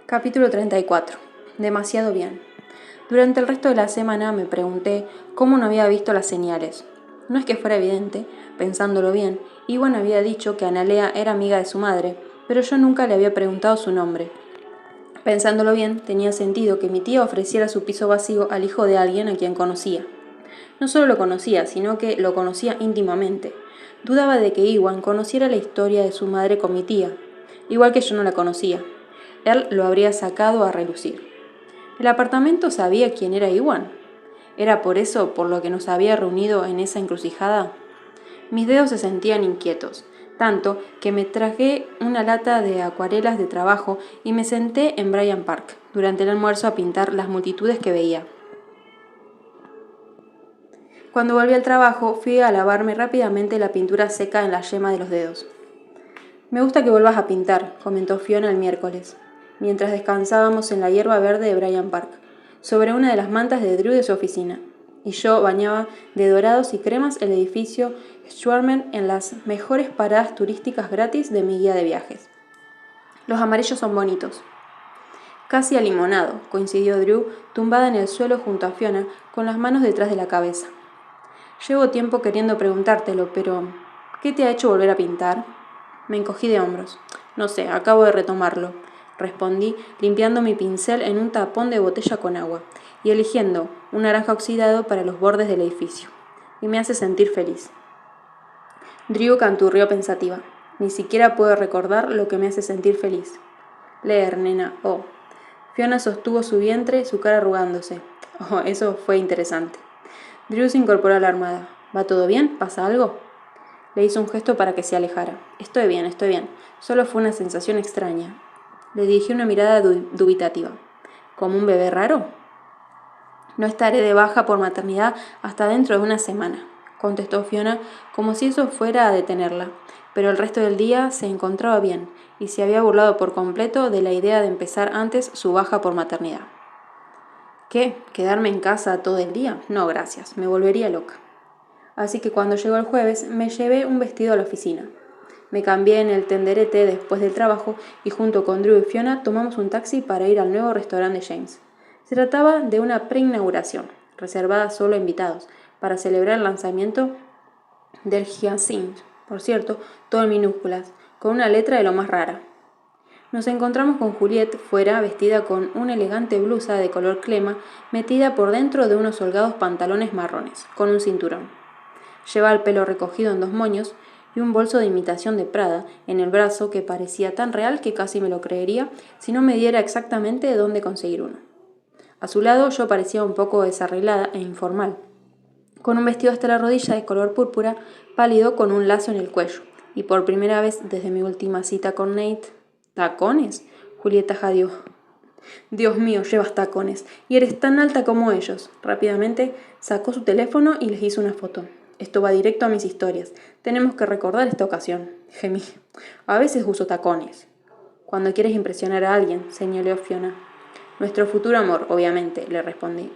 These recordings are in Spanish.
Capítulo 34. Demasiado bien. Durante el resto de la semana me pregunté cómo no había visto las señales. No es que fuera evidente, pensándolo bien, Iwan había dicho que Analea era amiga de su madre, pero yo nunca le había preguntado su nombre. Pensándolo bien, tenía sentido que mi tía ofreciera su piso vacío al hijo de alguien a quien conocía. No solo lo conocía, sino que lo conocía íntimamente. Dudaba de que Iwan conociera la historia de su madre con mi tía, igual que yo no la conocía. Él lo habría sacado a relucir. ¿El apartamento sabía quién era Iwan? ¿Era por eso por lo que nos había reunido en esa encrucijada? Mis dedos se sentían inquietos, tanto que me traje una lata de acuarelas de trabajo y me senté en Bryant Park durante el almuerzo a pintar las multitudes que veía. Cuando volví al trabajo, fui a lavarme rápidamente la pintura seca en la yema de los dedos. Me gusta que vuelvas a pintar, comentó Fiona el miércoles, mientras descansábamos en la hierba verde de Bryant Park, sobre una de las mantas de Drew de su oficina, y yo bañaba de dorados y cremas el edificio Schwarman en las mejores paradas turísticas gratis de mi guía de viajes. Los amarillos son bonitos. Casi alimonado, coincidió Drew, tumbada en el suelo junto a Fiona, con las manos detrás de la cabeza. Llevo tiempo queriendo preguntártelo, pero ¿qué te ha hecho volver a pintar? Me encogí de hombros. No sé, acabo de retomarlo, respondí, limpiando mi pincel en un tapón de botella con agua y eligiendo un naranja oxidado para los bordes del edificio. Y me hace sentir feliz. Drew canturrió pensativa. Ni siquiera puedo recordar lo que me hace sentir feliz. Leer, nena, oh. Fiona sostuvo su vientre, su cara arrugándose. Oh, eso fue interesante. Drew se incorporó a la armada. ¿Va todo bien? ¿Pasa algo? Le hizo un gesto para que se alejara. Estoy bien, estoy bien. Solo fue una sensación extraña. Le dirigí una mirada dubitativa. ¿Como un bebé raro? No estaré de baja por maternidad hasta dentro de una semana, contestó Fiona, como si eso fuera a detenerla. Pero el resto del día se encontraba bien y se había burlado por completo de la idea de empezar antes su baja por maternidad. ¿Qué? ¿Quedarme en casa todo el día? No, gracias. Me volvería loca. Así que cuando llegó el jueves me llevé un vestido a la oficina. Me cambié en el tenderete después del trabajo y junto con Drew y Fiona tomamos un taxi para ir al nuevo restaurante de James. Se trataba de una preinauguración, reservada solo a invitados, para celebrar el lanzamiento del Hyacinth, por cierto, todo en minúsculas, con una letra de lo más rara. Nos encontramos con Juliet fuera, vestida con una elegante blusa de color crema, metida por dentro de unos holgados pantalones marrones, con un cinturón. Llevaba el pelo recogido en 2 moños y un bolso de imitación de Prada en el brazo que parecía tan real que casi me lo creería si no me diera exactamente dónde conseguir uno. A su lado yo parecía un poco desarreglada e informal, con un vestido hasta la rodilla de color púrpura, pálido con un lazo en el cuello, y por primera vez desde mi última cita con Nate. ¿Tacones? Julieta jadeó. Dios mío, llevas tacones, y eres tan alta como ellos. Rápidamente sacó su teléfono y les hizo una foto. Esto va directo a mis historias. Tenemos que recordar esta ocasión. Gemí. A veces uso tacones. Cuando quieres impresionar a alguien, señaló Fiona. Nuestro futuro amor, obviamente, le respondí.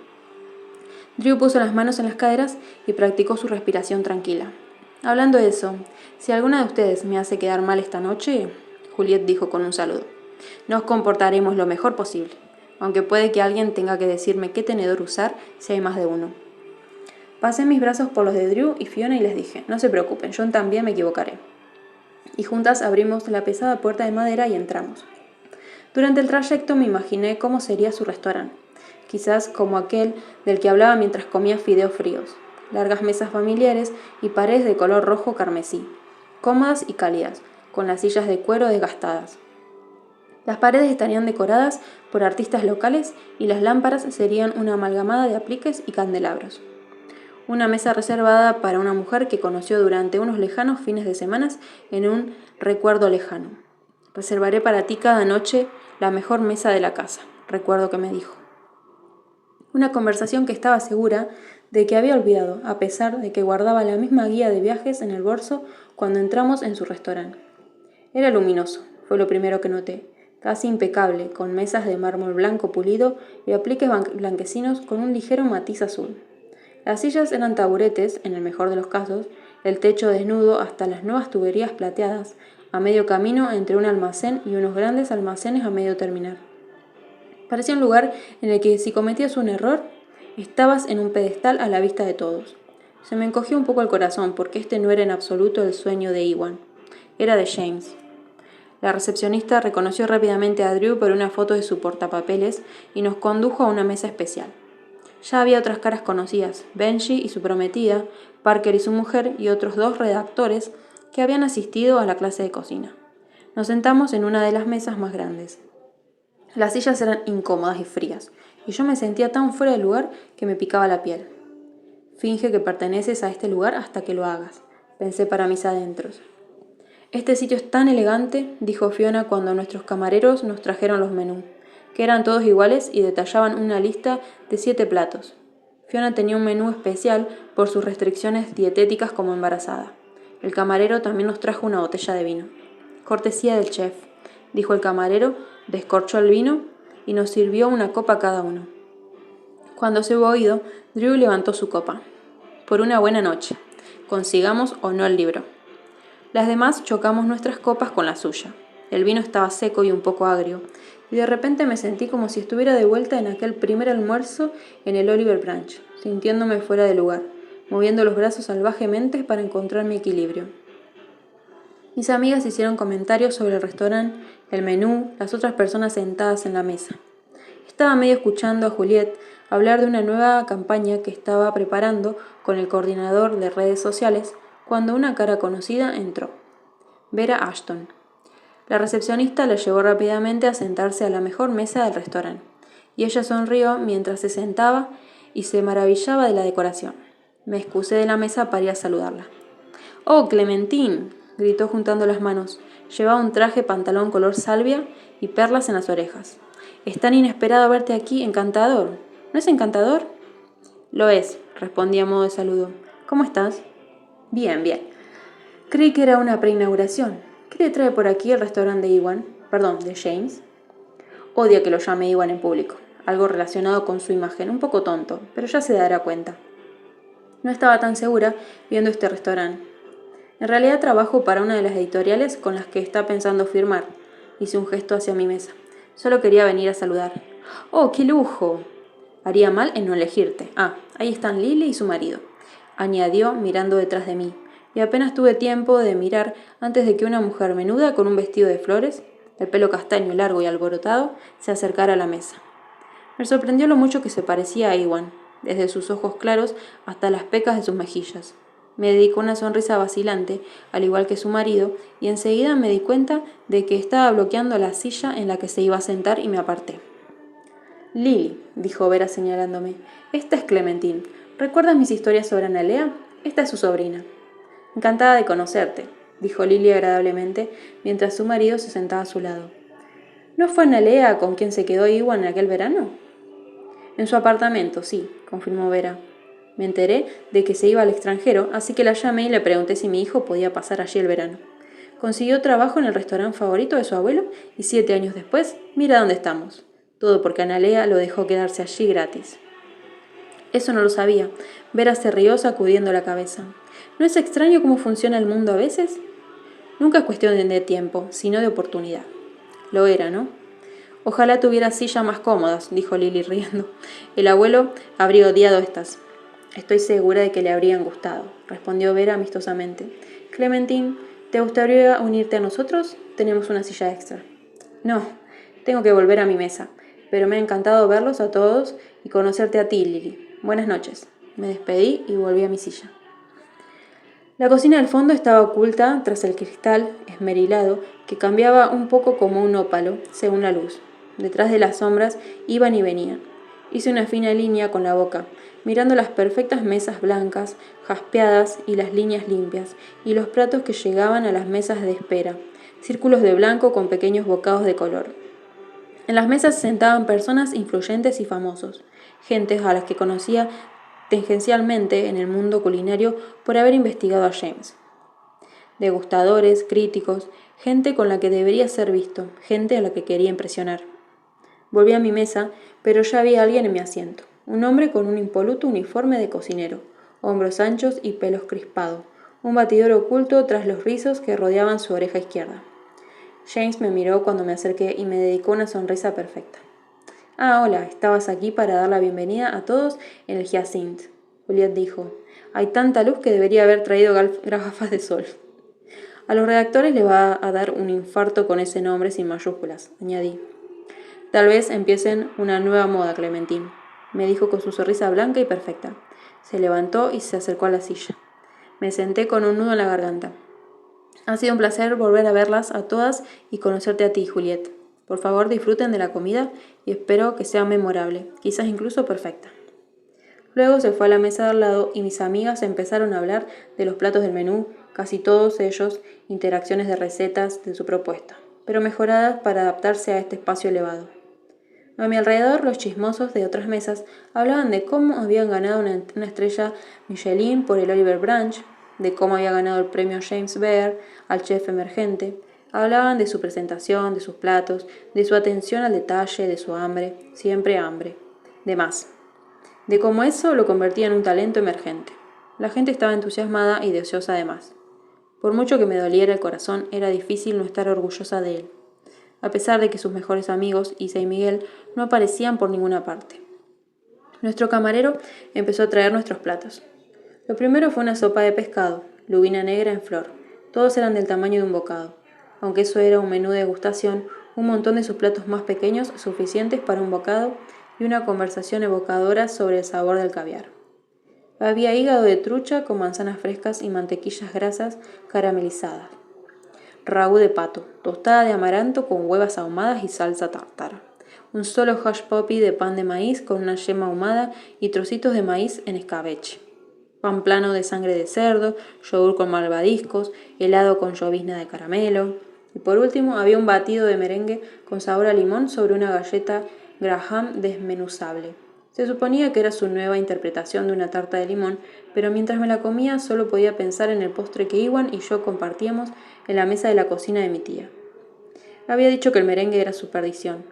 Drew puso las manos en las caderas y practicó su respiración tranquila. Hablando de eso, si alguna de ustedes me hace quedar mal esta noche, Juliet dijo con un saludo, nos comportaremos lo mejor posible, aunque puede que alguien tenga que decirme qué tenedor usar si hay más de uno. Pasé mis brazos por los de Drew y Fiona y les dije, no se preocupen, yo también me equivocaré. Y juntas abrimos la pesada puerta de madera y entramos. Durante el trayecto me imaginé cómo sería su restaurante, quizás como aquel del que hablaba mientras comía fideos fríos, largas mesas familiares y paredes de color rojo carmesí, cómodas y cálidas, con las sillas de cuero desgastadas. Las paredes estarían decoradas por artistas locales y las lámparas serían una amalgamada de apliques y candelabros. Una mesa reservada para una mujer que conoció durante unos lejanos fines de semana en un recuerdo lejano. Reservaré para ti cada noche la mejor mesa de la casa, recuerdo que me dijo. Una conversación que estaba segura de que había olvidado, a pesar de que guardaba la misma guía de viajes en el bolso cuando entramos en su restaurante. Era luminoso, fue lo primero que noté, casi impecable, con mesas de mármol blanco pulido y apliques blanquecinos con un ligero matiz azul. Las sillas eran taburetes, en el mejor de los casos, el techo desnudo hasta las nuevas tuberías plateadas, a medio camino entre un almacén y unos grandes almacenes a medio terminar. Parecía un lugar en el que si cometías un error, estabas en un pedestal a la vista de todos. Se me encogió un poco el corazón porque este no era en absoluto el sueño de Iwan. Era de James. La recepcionista reconoció rápidamente a Drew por una foto de su portapapeles y nos condujo a una mesa especial. Ya había otras caras conocidas, Benji y su prometida, Parker y su mujer y otros 2 redactores que habían asistido a la clase de cocina. Nos sentamos en una de las mesas más grandes. Las sillas eran incómodas y frías, y yo me sentía tan fuera de lugar que me picaba la piel. Finge que perteneces a este lugar hasta que lo hagas, pensé para mis adentros. Este sitio es tan elegante, dijo Fiona cuando nuestros camareros nos trajeron los menús, que eran todos iguales y detallaban una lista de 7 platos. Fiona tenía un menú especial por sus restricciones dietéticas como embarazada. El camarero también nos trajo una botella de vino. Cortesía del chef, dijo el camarero, descorchó el vino y nos sirvió una copa cada uno. Cuando se hubo ido, Drew levantó su copa. Por una buena noche. Consigamos o no el libro. Las demás chocamos nuestras copas con la suya. El vino estaba seco y un poco agrio, y de repente me sentí como si estuviera de vuelta en aquel primer almuerzo en el Oliver Branch, sintiéndome fuera de lugar, moviendo los brazos salvajemente para encontrar mi equilibrio. Mis amigas hicieron comentarios sobre el restaurante, el menú, las otras personas sentadas en la mesa. Estaba medio escuchando a Juliet hablar de una nueva campaña que estaba preparando con el coordinador de redes sociales cuando una cara conocida entró. Vera Ashton. La recepcionista la llevó rápidamente a sentarse a la mejor mesa del restaurante, y ella sonrió mientras se sentaba y se maravillaba de la decoración. Me excusé de la mesa para ir a saludarla. ¡Oh, Clementine!, gritó juntando las manos. Llevaba un traje pantalón color salvia y perlas en las orejas. Es tan inesperado verte aquí, encantador. ¿No es encantador? Lo es, respondí a modo de saludo. ¿Cómo estás? Bien, bien. Creí que era una preinauguración. ¿Qué le trae por aquí el restaurante de Iwan? Perdón, de James. Odia que lo llame Iwan en público. Algo relacionado con su imagen, un poco tonto, pero ya se dará cuenta. No estaba tan segura viendo este restaurante. En realidad trabajo para una de las editoriales con las que está pensando firmar. Hice un gesto hacia mi mesa. Solo quería venir a saludar. ¡Oh, qué lujo! Haría mal en no elegirte. Ah, ahí están Lily y su marido, añadió mirando detrás de mí, y apenas tuve tiempo de mirar antes de que una mujer menuda con un vestido de flores, el pelo castaño largo y alborotado, se acercara a la mesa. Me sorprendió lo mucho que se parecía a Iwan, desde sus ojos claros hasta las pecas de sus mejillas. Me dedicó una sonrisa vacilante, al igual que su marido, y enseguida me di cuenta de que estaba bloqueando la silla en la que se iba a sentar y me aparté. Lily, dijo Vera señalándome, esta es Clementine. ¿Recuerdas mis historias sobre Analea? Esta es su sobrina. Encantada de conocerte, dijo Lily agradablemente, mientras su marido se sentaba a su lado. ¿No fue Analea con quien se quedó Iwan en aquel verano? En su apartamento, sí, confirmó Vera. Me enteré de que se iba al extranjero, así que la llamé y le pregunté si mi hijo podía pasar allí el verano. Consiguió trabajo en el restaurante favorito de su abuelo y 7 años después, mira dónde estamos. Todo porque Analea lo dejó quedarse allí gratis. Eso no lo sabía. Vera se rió sacudiendo la cabeza. ¿No es extraño cómo funciona el mundo a veces? Nunca es cuestión de tiempo, sino de oportunidad. Lo era, ¿no? Ojalá tuviera sillas más cómodas, dijo Lily riendo. El abuelo habría odiado estas. Estoy segura de que le habrían gustado, respondió Vera amistosamente. Clementine, ¿te gustaría unirte a nosotros? Tenemos una silla extra. No, tengo que volver a mi mesa, pero me ha encantado verlos a todos y conocerte a ti, Lily. Buenas noches. Me despedí y volví a mi silla. La cocina del fondo estaba oculta tras el cristal esmerilado que cambiaba un poco como un ópalo según la luz. Detrás de las sombras iban y venían. Hice una fina línea con la boca, mirando las perfectas mesas blancas, jaspeadas y las líneas limpias, y los platos que llegaban a las mesas de espera, círculos de blanco con pequeños bocados de color. En las mesas se sentaban personas influyentes y famosos, gentes a las que conocía tangencialmente en el mundo culinario por haber investigado a James. Degustadores, críticos, gente con la que debería ser visto, gente a la que quería impresionar. Volví a mi mesa, pero ya había alguien en mi asiento, un hombre con un impoluto uniforme de cocinero, hombros anchos y pelos crispados, un batidor oculto tras los rizos que rodeaban su oreja izquierda. James me miró cuando me acerqué y me dedicó una sonrisa perfecta. Ah, hola, estabas aquí para dar la bienvenida a todos en el Hyacinth, Juliet dijo. Hay tanta luz que debería haber traído gafas de sol. A los redactores les va a dar un infarto con ese nombre sin mayúsculas, añadí. Tal vez empiecen una nueva moda, Clementine, me dijo con su sonrisa blanca y perfecta. Se levantó y se acercó a la silla. Me senté con un nudo en la garganta. Ha sido un placer volver a verlas a todas y conocerte a ti, Juliet. Por favor, disfruten de la comida y espero que sea memorable, quizás incluso perfecta. Luego se fue a la mesa de al lado y mis amigas empezaron a hablar de los platos del menú, casi todos ellos interacciones de recetas de su propuesta, pero mejoradas para adaptarse a este espacio elevado. A mi alrededor, los chismosos de otras mesas hablaban de cómo habían ganado una estrella Michelin por el Oliver Branch, de cómo había ganado el premio James Beard al chef emergente. Hablaban de su presentación, de sus platos, de su atención al detalle, de su hambre, siempre hambre, de más. De cómo eso lo convertía en un talento emergente. La gente estaba entusiasmada y deseosa de más. Por mucho que me doliera el corazón, era difícil no estar orgullosa de él, a pesar de que sus mejores amigos, Isa y Miguel, no aparecían por ninguna parte. Nuestro camarero empezó a traer nuestros platos. Lo primero fue una sopa de pescado, lubina negra en flor. Todos eran del tamaño de un bocado. Aunque eso era un menú de degustación, un montón de sus platos más pequeños suficientes para un bocado y una conversación evocadora sobre el sabor del caviar. Había hígado de trucha con manzanas frescas y mantequillas grasas caramelizadas. Ragú de pato, tostada de amaranto con huevas ahumadas y salsa tártara. Un solo hush puppy de pan de maíz con una yema ahumada y trocitos de maíz en escabeche. Pan plano de sangre de cerdo, yogur con malvadiscos, helado con llovizna de caramelo. Y por último había un batido de merengue con sabor a limón sobre una galleta Graham desmenuzable. Se suponía que era su nueva interpretación de una tarta de limón, pero mientras me la comía solo podía pensar en el postre que Iwan y yo compartíamos en la mesa de la cocina de mi tía. Había dicho que el merengue era su perdición.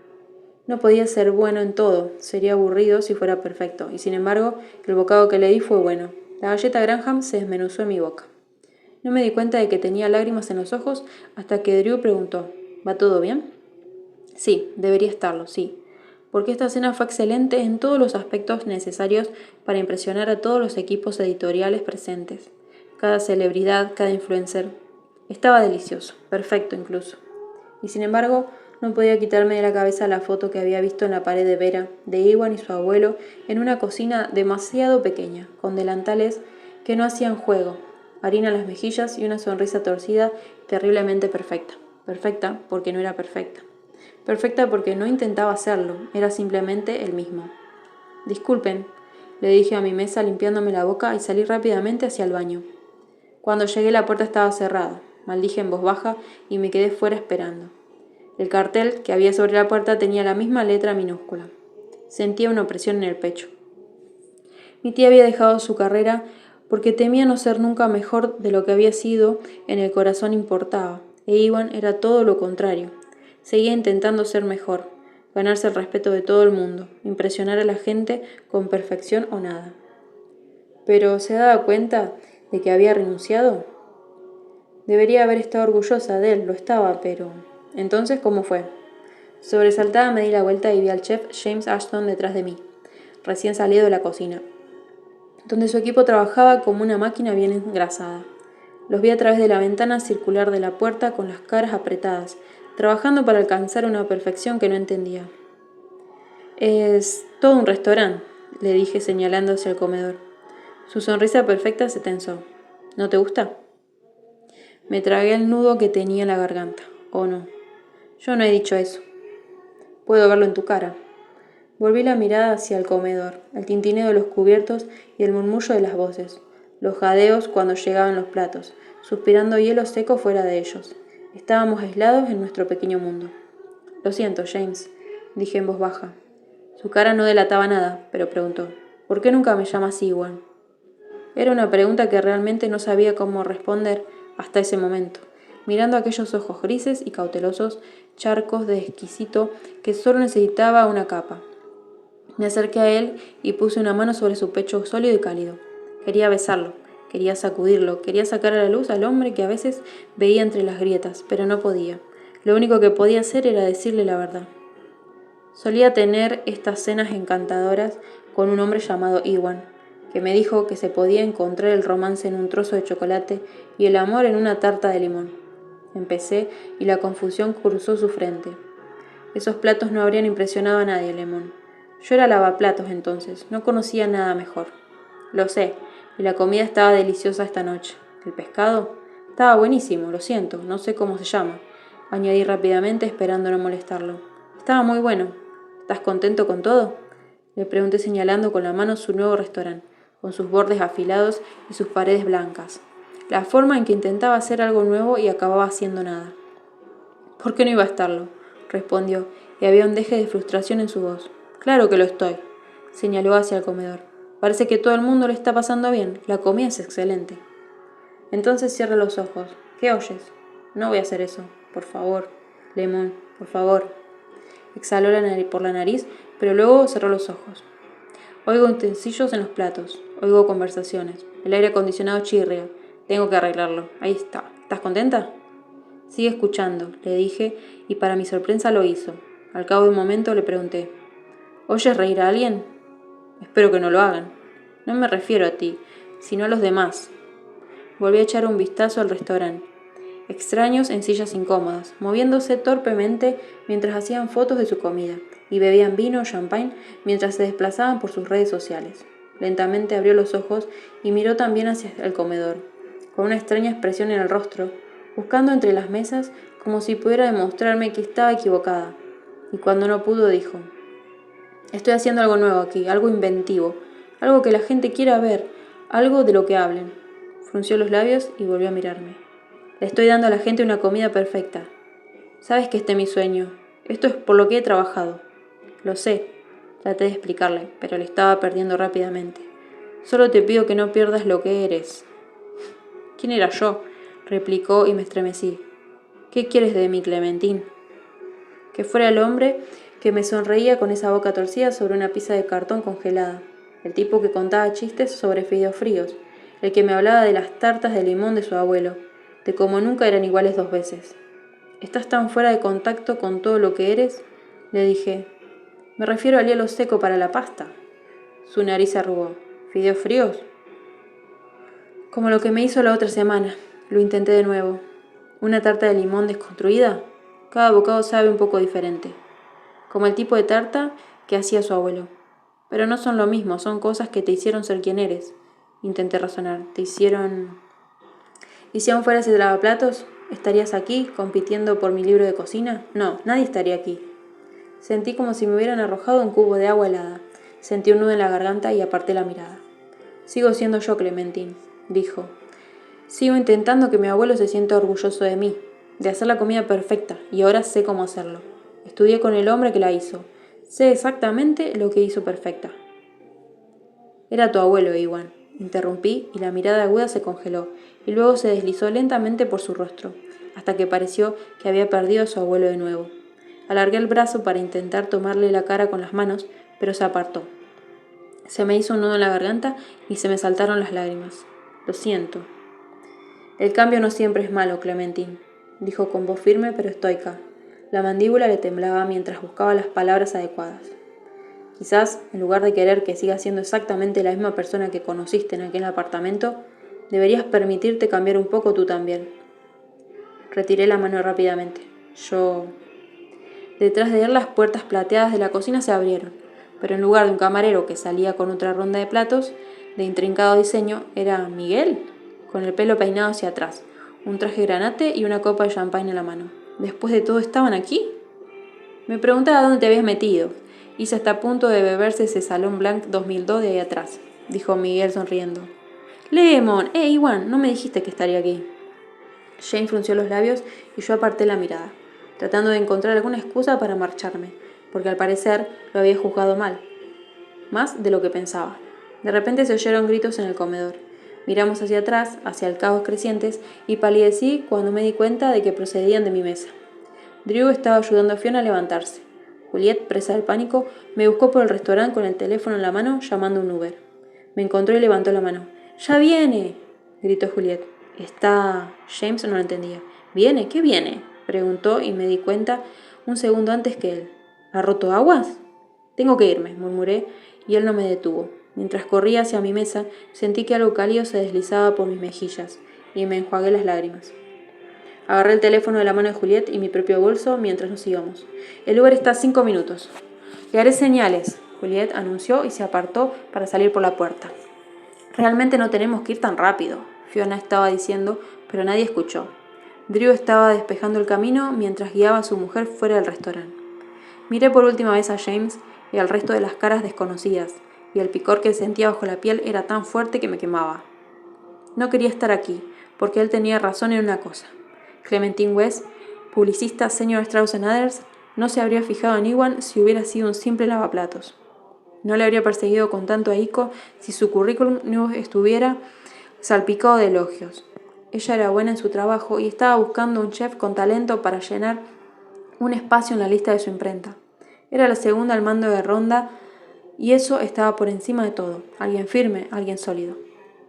No podía ser bueno en todo, sería aburrido si fuera perfecto, y sin embargo, el bocado que le di fue bueno. La galleta Graham se desmenuzó en mi boca. No me di cuenta de que tenía lágrimas en los ojos hasta que Drew preguntó, ¿va todo bien? Sí, debería estarlo, sí, porque esta cena fue excelente en todos los aspectos necesarios para impresionar a todos los equipos editoriales presentes. Cada celebridad, cada influencer. Estaba delicioso, perfecto incluso. Y sin embargo, no podía quitarme de la cabeza la foto que había visto en la pared de Vera, de Iwan y su abuelo, en una cocina demasiado pequeña, con delantales que no hacían juego, harina en las mejillas y una sonrisa torcida terriblemente perfecta. Perfecta porque no era perfecta. Perfecta porque no intentaba hacerlo, era simplemente el mismo. Disculpen, le dije a mi mesa limpiándome la boca y salí rápidamente hacia el baño. Cuando llegué la puerta estaba cerrada, maldije en voz baja y me quedé fuera esperando. El cartel que había sobre la puerta tenía la misma letra minúscula. Sentía una opresión en el pecho. Mi tía había dejado su carrera porque temía no ser nunca mejor de lo que había sido, en el corazón importaba, e Iwan era todo lo contrario. Seguía intentando ser mejor, ganarse el respeto de todo el mundo, impresionar a la gente con perfección o nada. Pero ¿se daba cuenta de que había renunciado? Debería haber estado orgullosa de él, lo estaba, pero... Entonces, ¿cómo fue? Sobresaltada me di la vuelta y vi al chef James Ashton detrás de mí, recién salido de la cocina, donde su equipo trabajaba como una máquina bien engrasada. Los vi a través de la ventana circular de la puerta con las caras apretadas, trabajando para alcanzar una perfección que no entendía. Es todo un restaurante, le dije señalando hacia el comedor. Su sonrisa perfecta se tensó. ¿No te gusta? Me tragué el nudo que tenía en la garganta. Oh, no. Yo no he dicho eso. Puedo verlo en tu cara. Volví la mirada hacia el comedor, el tintineo de los cubiertos y el murmullo de las voces, los jadeos cuando llegaban los platos, suspirando hielo seco fuera de ellos. Estábamos aislados en nuestro pequeño mundo. Lo siento, James, dije en voz baja. Su cara no delataba nada, pero preguntó, ¿por qué nunca me llamas Iwan? Era una pregunta que realmente no sabía cómo responder hasta ese momento, mirando aquellos ojos grises y cautelosos, charcos de exquisito que solo necesitaba una capa. Me acerqué a él y puse una mano sobre su pecho sólido y cálido. Quería besarlo, quería sacudirlo, quería sacar a la luz al hombre que a veces veía entre las grietas, pero no podía. Lo único que podía hacer era decirle la verdad. Solía tener estas cenas encantadoras con un hombre llamado Iwan, que me dijo que se podía encontrar el romance en un trozo de chocolate y el amor en una tarta de limón. Empecé y la confusión cruzó su frente. Esos platos no habrían impresionado a nadie, Lemon. Yo era lavaplatos entonces, no conocía nada mejor. Lo sé, y la comida estaba deliciosa esta noche. ¿El pescado? Estaba buenísimo, lo siento, no sé cómo se llama, añadí rápidamente esperando no molestarlo. Estaba muy bueno. ¿Estás contento con todo? Le pregunté señalando con la mano su nuevo restaurante, con sus bordes afilados y sus paredes blancas. La forma en que intentaba hacer algo nuevo y acababa haciendo nada. ¿Por qué no iba a estarlo?, respondió, y había un deje de frustración en su voz. Claro que lo estoy, señaló hacia el comedor. Parece que todo el mundo le está pasando bien, la comida es excelente. Entonces cierra los ojos. ¿Qué oyes? No voy a hacer eso, por favor. Lemon, por favor. Exhaló por la nariz, pero luego cerró los ojos. Oigo utensilios en los platos, oigo conversaciones. El aire acondicionado chirria. Tengo que arreglarlo. Ahí está. ¿Estás contenta? Sigue escuchando, le dije, y para mi sorpresa lo hizo. Al cabo de un momento le pregunté, ¿oyes reír a alguien? Espero que no lo hagan. No me refiero a ti, sino a los demás. Volví a echar un vistazo al restaurante. Extraños en sillas incómodas, moviéndose torpemente mientras hacían fotos de su comida, y bebían vino o champagne mientras se desplazaban por sus redes sociales. Lentamente abrió los ojos y miró también hacia el comedor, con una extraña expresión en el rostro, buscando entre las mesas como si pudiera demostrarme que estaba equivocada. Y cuando no pudo, dijo, estoy haciendo algo nuevo aquí, algo inventivo, algo que la gente quiera ver, algo de lo que hablen. Frunció los labios y volvió a mirarme. Le estoy dando a la gente una comida perfecta. Sabes que este es mi sueño. Esto es por lo que he trabajado. Lo sé. Traté de explicarle, pero le estaba perdiendo rápidamente. Solo te pido que no pierdas lo que eres. ¿Quién era yo?, replicó y me estremecí. ¿Qué quieres de mí, Clementine? Que fuera el hombre que me sonreía con esa boca torcida sobre una pizza de cartón congelada, el tipo que contaba chistes sobre fideos fríos, el que me hablaba de las tartas de limón de su abuelo, de cómo nunca eran iguales dos veces. ¿Estás tan fuera de contacto con todo lo que eres?, le dije. Me refiero al hielo seco para la pasta. Su nariz se arrugó. ¿Fideos fríos? Como lo que me hizo la otra semana. Lo intenté de nuevo. ¿Una tarta de limón desconstruida? Cada bocado sabe un poco diferente. Como el tipo de tarta que hacía su abuelo. Pero no son lo mismo, son cosas que te hicieron ser quien eres. Intenté razonar. ¿Te hicieron...? ¿Y si aún fueras el lavaplatos? ¿Estarías aquí, compitiendo por mi libro de cocina? No, nadie estaría aquí. Sentí como si me hubieran arrojado un cubo de agua helada. Sentí un nudo en la garganta y aparté la mirada. Sigo siendo yo, Clementine, dijo. Sigo intentando que mi abuelo se sienta orgulloso de mí, de hacer la comida perfecta, y ahora sé cómo hacerlo. Estudié con el hombre que la hizo. Sé exactamente lo que hizo perfecta. Era tu abuelo, Iwan. Interrumpí y la mirada aguda se congeló, y luego se deslizó lentamente por su rostro, hasta que pareció que había perdido a su abuelo de nuevo. Alargué el brazo para intentar tomarle la cara con las manos, pero se apartó. Se me hizo un nudo en la garganta y se me saltaron las lágrimas. Lo siento. El cambio no siempre es malo, Clementine, dijo con voz firme pero estoica. La mandíbula le temblaba mientras buscaba las palabras adecuadas. Quizás, en lugar de querer que sigas siendo exactamente la misma persona que conociste en aquel apartamento, deberías permitirte cambiar un poco tú también. Retiré la mano rápidamente. Detrás de él las puertas plateadas de la cocina se abrieron, pero en lugar de un camarero que salía con otra ronda de platos, de intrincado diseño, era Miguel, con el pelo peinado hacia atrás, un traje granate y una copa de champán en la mano. ¿Después de todo estaban aquí? Me preguntaba dónde te habías metido. Hice hasta a punto de beberse ese Salón Blanc 2002 de ahí atrás, dijo Miguel sonriendo. Lemon, Iwan, no me dijiste que estaría aquí. Jane frunció los labios y yo aparté la mirada, tratando de encontrar alguna excusa para marcharme, porque al parecer lo había juzgado mal, más de lo que pensaba. De repente se oyeron gritos en el comedor. Miramos hacia atrás, hacia el caos crecientes, y palidecí cuando me di cuenta de que procedían de mi mesa. Drew estaba ayudando a Fiona a levantarse. Juliet, presa del pánico, me buscó por el restaurante con el teléfono en la mano llamando a un Uber. Me encontró y levantó la mano. ¡Ya viene!, gritó Juliet. James no lo entendía. ¿Viene? ¿Qué viene?, preguntó y me di cuenta un segundo antes que él. ¿Ha roto aguas? Tengo que irme, murmuré, y él no me detuvo. Mientras corría hacia mi mesa, sentí que algo cálido se deslizaba por mis mejillas, y me enjuagué las lágrimas. Agarré el teléfono de la mano de Juliet y mi propio bolso mientras nos íbamos. El Uber está a 5 minutos. Le haré señales, Juliet anunció y se apartó para salir por la puerta. Realmente no tenemos que ir tan rápido, Fiona estaba diciendo, pero nadie escuchó. Drew estaba despejando el camino mientras guiaba a su mujer fuera del restaurante. Miré por última vez a James y al resto de las caras desconocidas, y el picor que sentía bajo la piel era tan fuerte que me quemaba. No quería estar aquí, porque él tenía razón en una cosa. Clementine West, publicista senior Strauss & Others, no se habría fijado en Iwan si hubiera sido un simple lavaplatos. No le habría perseguido con tanto ahínco si su currículum no estuviera salpicado de elogios. Ella era buena en su trabajo y estaba buscando un chef con talento para llenar un espacio en la lista de su imprenta. Era la segunda al mando de Ronda y eso estaba por encima de todo. Alguien firme, alguien sólido.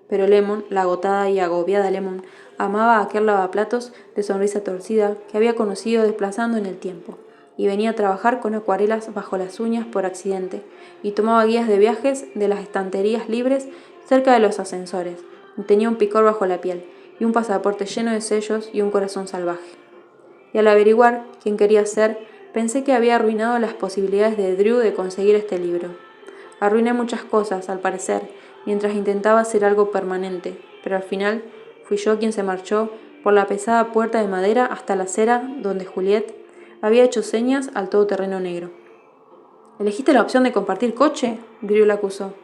Pero Lemon, la agotada y agobiada Lemon, amaba a aquel lavaplatos de sonrisa torcida que había conocido desplazando en el tiempo, y venía a trabajar con acuarelas bajo las uñas por accidente, y tomaba guías de viajes de las estanterías libres cerca de los ascensores, y tenía un picor bajo la piel, y un pasaporte lleno de sellos y un corazón salvaje. Y al averiguar quién quería ser, pensé que había arruinado las posibilidades de Drew de conseguir este libro. Arruiné muchas cosas, al parecer, mientras intentaba hacer algo permanente, pero al final fui yo quien se marchó por la pesada puerta de madera hasta la acera donde Juliet había hecho señas al todoterreno negro. ¿Elegiste la opción de compartir coche?, Drew la acusó.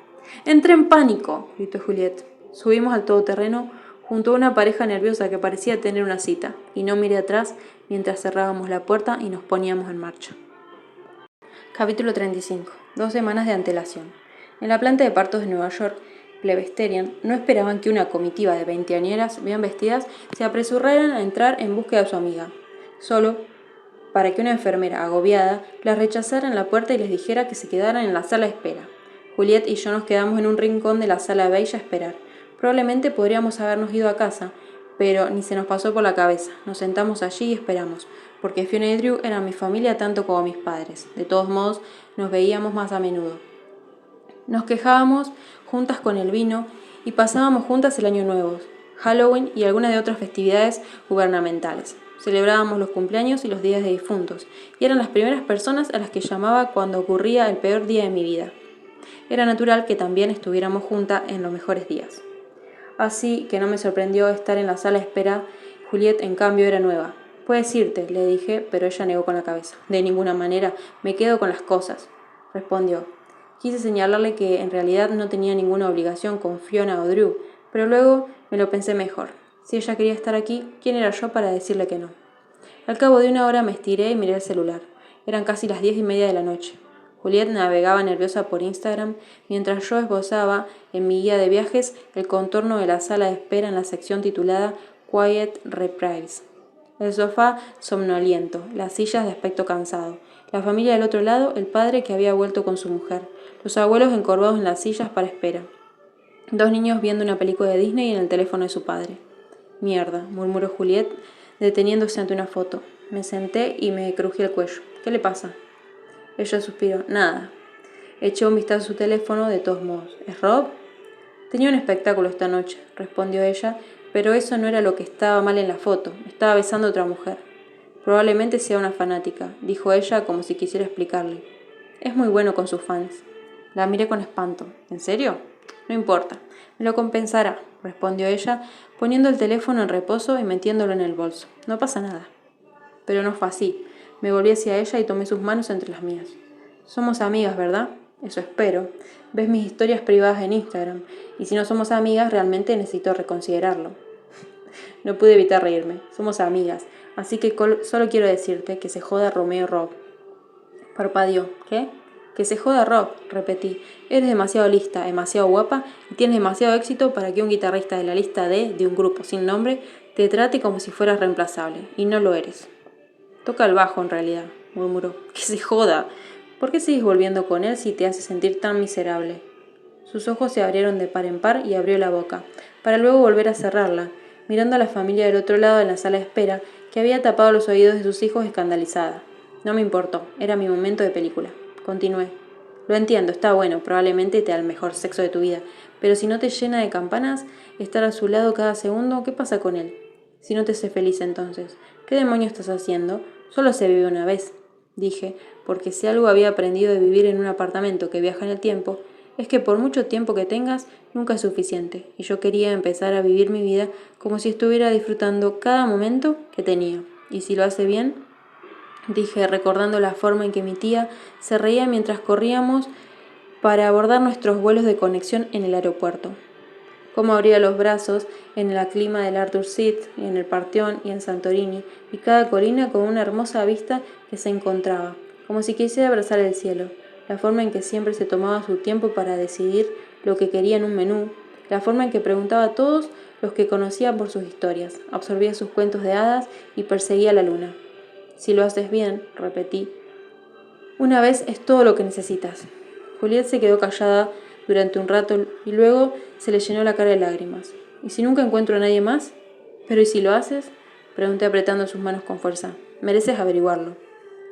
Entré en pánico, gritó Juliet. Subimos al todoterreno junto a una pareja nerviosa que parecía tener una cita, y no miré atrás mientras cerrábamos la puerta y nos poníamos en marcha. Capítulo 35. 2 semanas de antelación. En la planta de partos de Nueva York, Plebesterian, no esperaban que una comitiva de veinteañeras bien vestidas se apresuraran a entrar en búsqueda de su amiga, solo para que una enfermera agobiada las rechazara en la puerta y les dijera que se quedaran en la sala de espera. Juliet y yo nos quedamos en un rincón de la sala beige a esperar. Probablemente podríamos habernos ido a casa, pero ni se nos pasó por la cabeza. Nos sentamos allí y esperamos, porque Fiona y Drew eran mi familia tanto como mis padres. De todos modos, nos veíamos más a menudo. Nos quejábamos juntas con el vino y pasábamos juntas el Año Nuevo, Halloween y algunas de otras festividades gubernamentales. Celebrábamos los cumpleaños y los días de difuntos, y eran las primeras personas a las que llamaba cuando ocurría el peor día de mi vida. Era natural que también estuviéramos juntas en los mejores días. Así que no me sorprendió estar en la sala de espera. Juliet, en cambio, era nueva. Puedes irte, le dije, pero ella negó con la cabeza. De ninguna manera, me quedo con las cosas, respondió. Quise señalarle que en realidad no tenía ninguna obligación con Fiona o Drew, pero luego me lo pensé mejor. Si ella quería estar aquí, ¿quién era yo para decirle que no? Al cabo de una hora me estiré y miré el celular. Eran casi las 10:30 de la noche. Juliet navegaba nerviosa por Instagram mientras yo esbozaba en mi guía de viajes el contorno de la sala de espera en la sección titulada Quiet Reprise. El sofá somnoliento, las sillas de aspecto cansado, la familia del otro lado, el padre que había vuelto con su mujer, los abuelos encorvados en las sillas para espera. 2 niños viendo una película de Disney en el teléfono de su padre. Mierda, murmuró Juliet, deteniéndose ante una foto. Me senté y me crují el cuello. ¿Qué le pasa? Ella suspiró. Nada. Eché un vistazo a su teléfono de todos modos. ¿Es Rob? Tenía un espectáculo esta noche, respondió ella, pero eso no era lo que estaba mal en la foto. Estaba besando a otra mujer. Probablemente sea una fanática, dijo ella como si quisiera explicarle. Es muy bueno con sus fans. La miré con espanto. ¿En serio? No importa. Me lo compensará, respondió ella, poniendo el teléfono en reposo y metiéndolo en el bolso. No pasa nada. Pero no fue así. Me volví hacia ella y tomé sus manos entre las mías. Somos amigas, ¿verdad? Eso espero. Ves mis historias privadas en Instagram, y si no somos amigas, realmente necesito reconsiderarlo. No pude evitar reírme. Somos amigas, así que solo quiero decirte que se joda Romeo Rob. Parpadeó. ¿Qué? Que se joda Rob, repetí. Eres demasiado lista, demasiado guapa y tienes demasiado éxito para que un guitarrista de la lista D de un grupo sin nombre te trate como si fueras reemplazable, y no lo eres. Toca el bajo en realidad, murmuró. Que se joda. ¿Por qué sigues volviendo con él si te hace sentir tan miserable? Sus ojos se abrieron de par en par y abrió la boca, para luego volver a cerrarla, mirando a la familia del otro lado de la sala de espera, que había tapado los oídos de sus hijos escandalizada. No me importó, era mi momento de película. Continué. Lo entiendo, está bueno, probablemente te da el mejor sexo de tu vida, pero si no te llena de campanas, estar a su lado cada segundo, ¿qué pasa con él? Si no te hace feliz entonces, ¿qué demonio estás haciendo? Solo se vive una vez, dije, porque si algo había aprendido de vivir en un apartamento que viaja en el tiempo, es que por mucho tiempo que tengas, nunca es suficiente, y yo quería empezar a vivir mi vida como si estuviera disfrutando cada momento que tenía. Y si lo hace bien, dije, recordando la forma en que mi tía se reía mientras corríamos para abordar nuestros vuelos de conexión en el aeropuerto. Cómo abría los brazos en la clima del Arthur Seat, y en el Parthenon y en Santorini, y cada colina con una hermosa vista que se encontraba, como si quisiera abrazar el cielo, la forma en que siempre se tomaba su tiempo para decidir lo que quería en un menú, la forma en que preguntaba a todos los que conocía por sus historias, absorbía sus cuentos de hadas y perseguía la luna. Si lo haces bien, repetí, una vez es todo lo que necesitas. Juliet se quedó callada durante un rato y luego se le llenó la cara de lágrimas. ¿Y si nunca encuentro a nadie más? ¿Pero y si lo haces? Pregunté apretando sus manos con fuerza. Mereces averiguarlo.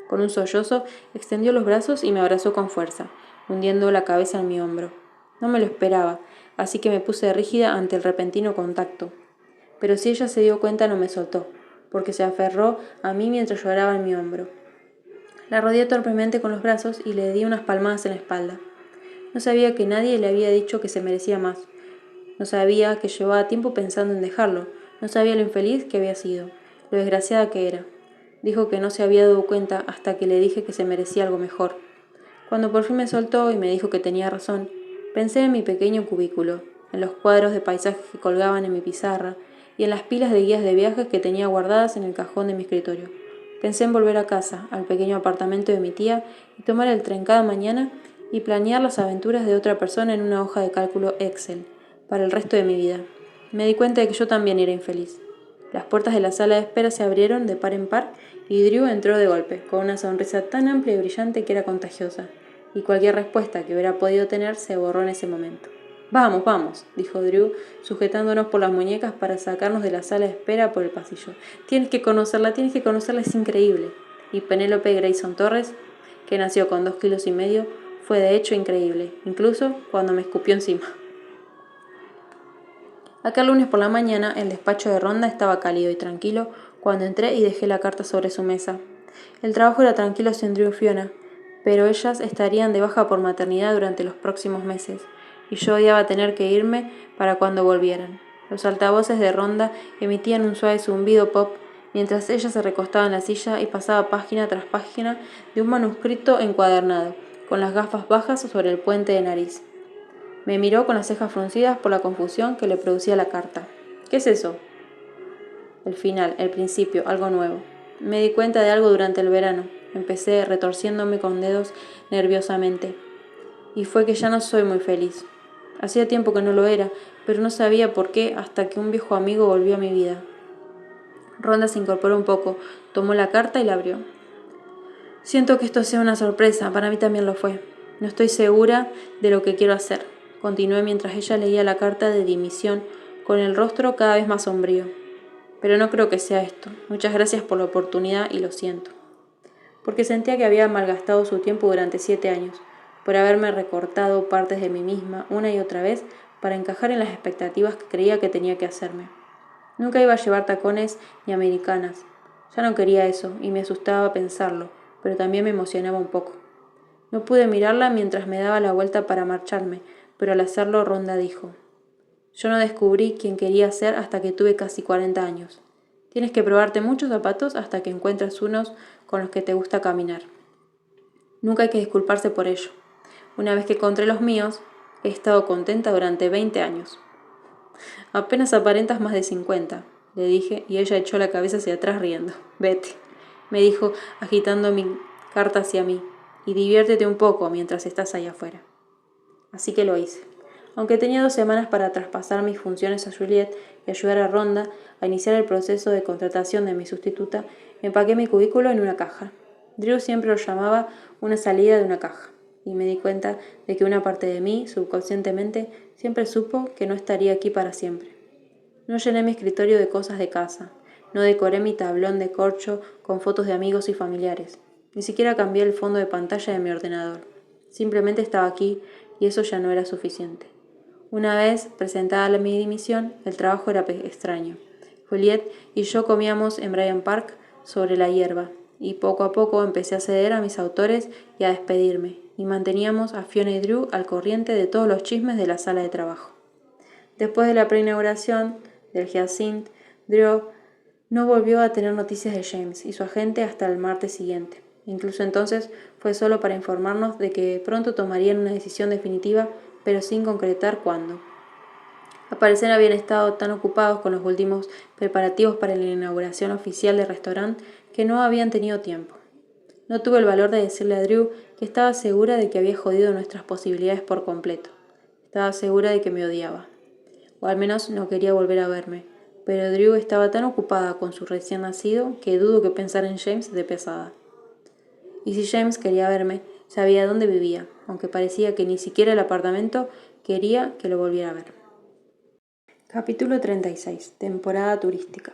Con un sollozo, extendió los brazos y me abrazó con fuerza, hundiendo la cabeza en mi hombro. No me lo esperaba, así que me puse rígida ante el repentino contacto. Pero si ella se dio cuenta no me soltó, porque se aferró a mí mientras lloraba en mi hombro. La rodeé torpemente con los brazos y le di unas palmadas en la espalda. No sabía que nadie le había dicho que se merecía más. No sabía que llevaba tiempo pensando en dejarlo. No sabía lo infeliz que había sido, lo desgraciada que era. Dijo que no se había dado cuenta hasta que le dije que se merecía algo mejor. Cuando por fin me soltó y me dijo que tenía razón, pensé en mi pequeño cubículo, en los cuadros de paisajes que colgaban en mi pizarra y en las pilas de guías de viajes que tenía guardadas en el cajón de mi escritorio. Pensé en volver a casa, al pequeño apartamento de mi tía, y tomar el tren cada mañana y planear las aventuras de otra persona en una hoja de cálculo Excel, para el resto de mi vida. Me di cuenta de que yo también era infeliz. Las puertas de la sala de espera se abrieron de par en par y Drew entró de golpe, con una sonrisa tan amplia y brillante que era contagiosa, y cualquier respuesta que hubiera podido tener se borró en ese momento. Vamos, vamos, dijo Drew, sujetándonos por las muñecas para sacarnos de la sala de espera por el pasillo. Tienes que conocerla, es increíble. Y Penélope Grayson Torres, que nació con 2,5 kilos, fue de hecho increíble, incluso cuando me escupió encima. Aquel lunes por la mañana, el despacho de Ronda estaba cálido y tranquilo cuando entré y dejé la carta sobre su mesa. El trabajo era tranquilo sin Drew y Fiona, pero ellas estarían de baja por maternidad durante los próximos meses, y yo odiaba tener que irme para cuando volvieran. Los altavoces de Ronda emitían un suave zumbido pop mientras ella se recostaba en la silla y pasaba página tras página de un manuscrito encuadernado, con las gafas bajas sobre el puente de nariz. Me miró con las cejas fruncidas por la confusión que le producía la carta. ¿Qué es eso? El final, el principio, algo nuevo. Me di cuenta de algo durante el verano. Empecé retorciéndome con dedos nerviosamente. Y fue que ya no soy muy feliz. Hacía tiempo que no lo era, pero no sabía por qué hasta que un viejo amigo volvió a mi vida. Ronda se incorporó un poco, tomó la carta y la abrió. Siento que esto sea una sorpresa, para mí también lo fue. No estoy segura de lo que quiero hacer. Continué mientras ella leía la carta de dimisión con el rostro cada vez más sombrío. Pero no creo que sea esto. Muchas gracias por la oportunidad y lo siento. Porque sentía que había malgastado su tiempo durante 7 años, por haberme recortado partes de mí misma una y otra vez para encajar en las expectativas que creía que tenía que hacerme. Nunca iba a llevar tacones ni americanas. Ya no quería eso y me asustaba pensarlo, pero también me emocionaba un poco. No pude mirarla mientras me daba la vuelta para marcharme, pero al hacerlo Ronda dijo: yo no descubrí quién quería ser hasta que tuve casi 40 años. Tienes que probarte muchos zapatos hasta que encuentres unos con los que te gusta caminar. Nunca hay que disculparse por ello. Una vez que encontré los míos, he estado contenta durante 20 años. Apenas aparentas más de 50, le dije, y ella echó la cabeza hacia atrás riendo. Vete, me dijo, agitando mi carta hacia mí, y diviértete un poco mientras estás allá afuera. Así que lo hice. Aunque tenía 2 semanas para traspasar mis funciones a Juliet y ayudar a Ronda a iniciar el proceso de contratación de mi sustituta, empaqué mi cubículo en una caja. Drew siempre lo llamaba una salida de una caja, y me di cuenta de que una parte de mí, subconscientemente, siempre supo que no estaría aquí para siempre. No llené mi escritorio de cosas de casa, no decoré mi tablón de corcho con fotos de amigos y familiares. Ni siquiera cambié el fondo de pantalla de mi ordenador. Simplemente estaba aquí y eso ya no era suficiente. Una vez presentada mi dimisión, el trabajo era extraño. Juliet y yo comíamos en Bryant Park sobre la hierba, y poco a poco empecé a ceder a mis autores y a despedirme, y manteníamos a Fiona y Drew al corriente de todos los chismes de la sala de trabajo. Después de la preinauguración del Hyacinth, Drew no volvió a tener noticias de James y su agente hasta el martes siguiente. Incluso entonces fue solo para informarnos de que pronto tomarían una decisión definitiva, pero sin concretar cuándo. Al parecer habían estado tan ocupados con los últimos preparativos para la inauguración oficial del restaurante que no habían tenido tiempo. No tuve el valor de decirle a Drew que estaba segura de que había jodido nuestras posibilidades por completo. Estaba segura de que me odiaba. O al menos no quería volver a verme. Pero Drew estaba tan ocupada con su recién nacido que dudo que pensar en James de pesada. Y si James quería verme, sabía dónde vivía, aunque parecía que ni siquiera el apartamento quería que lo volviera a ver. Capítulo 36. Temporada turística.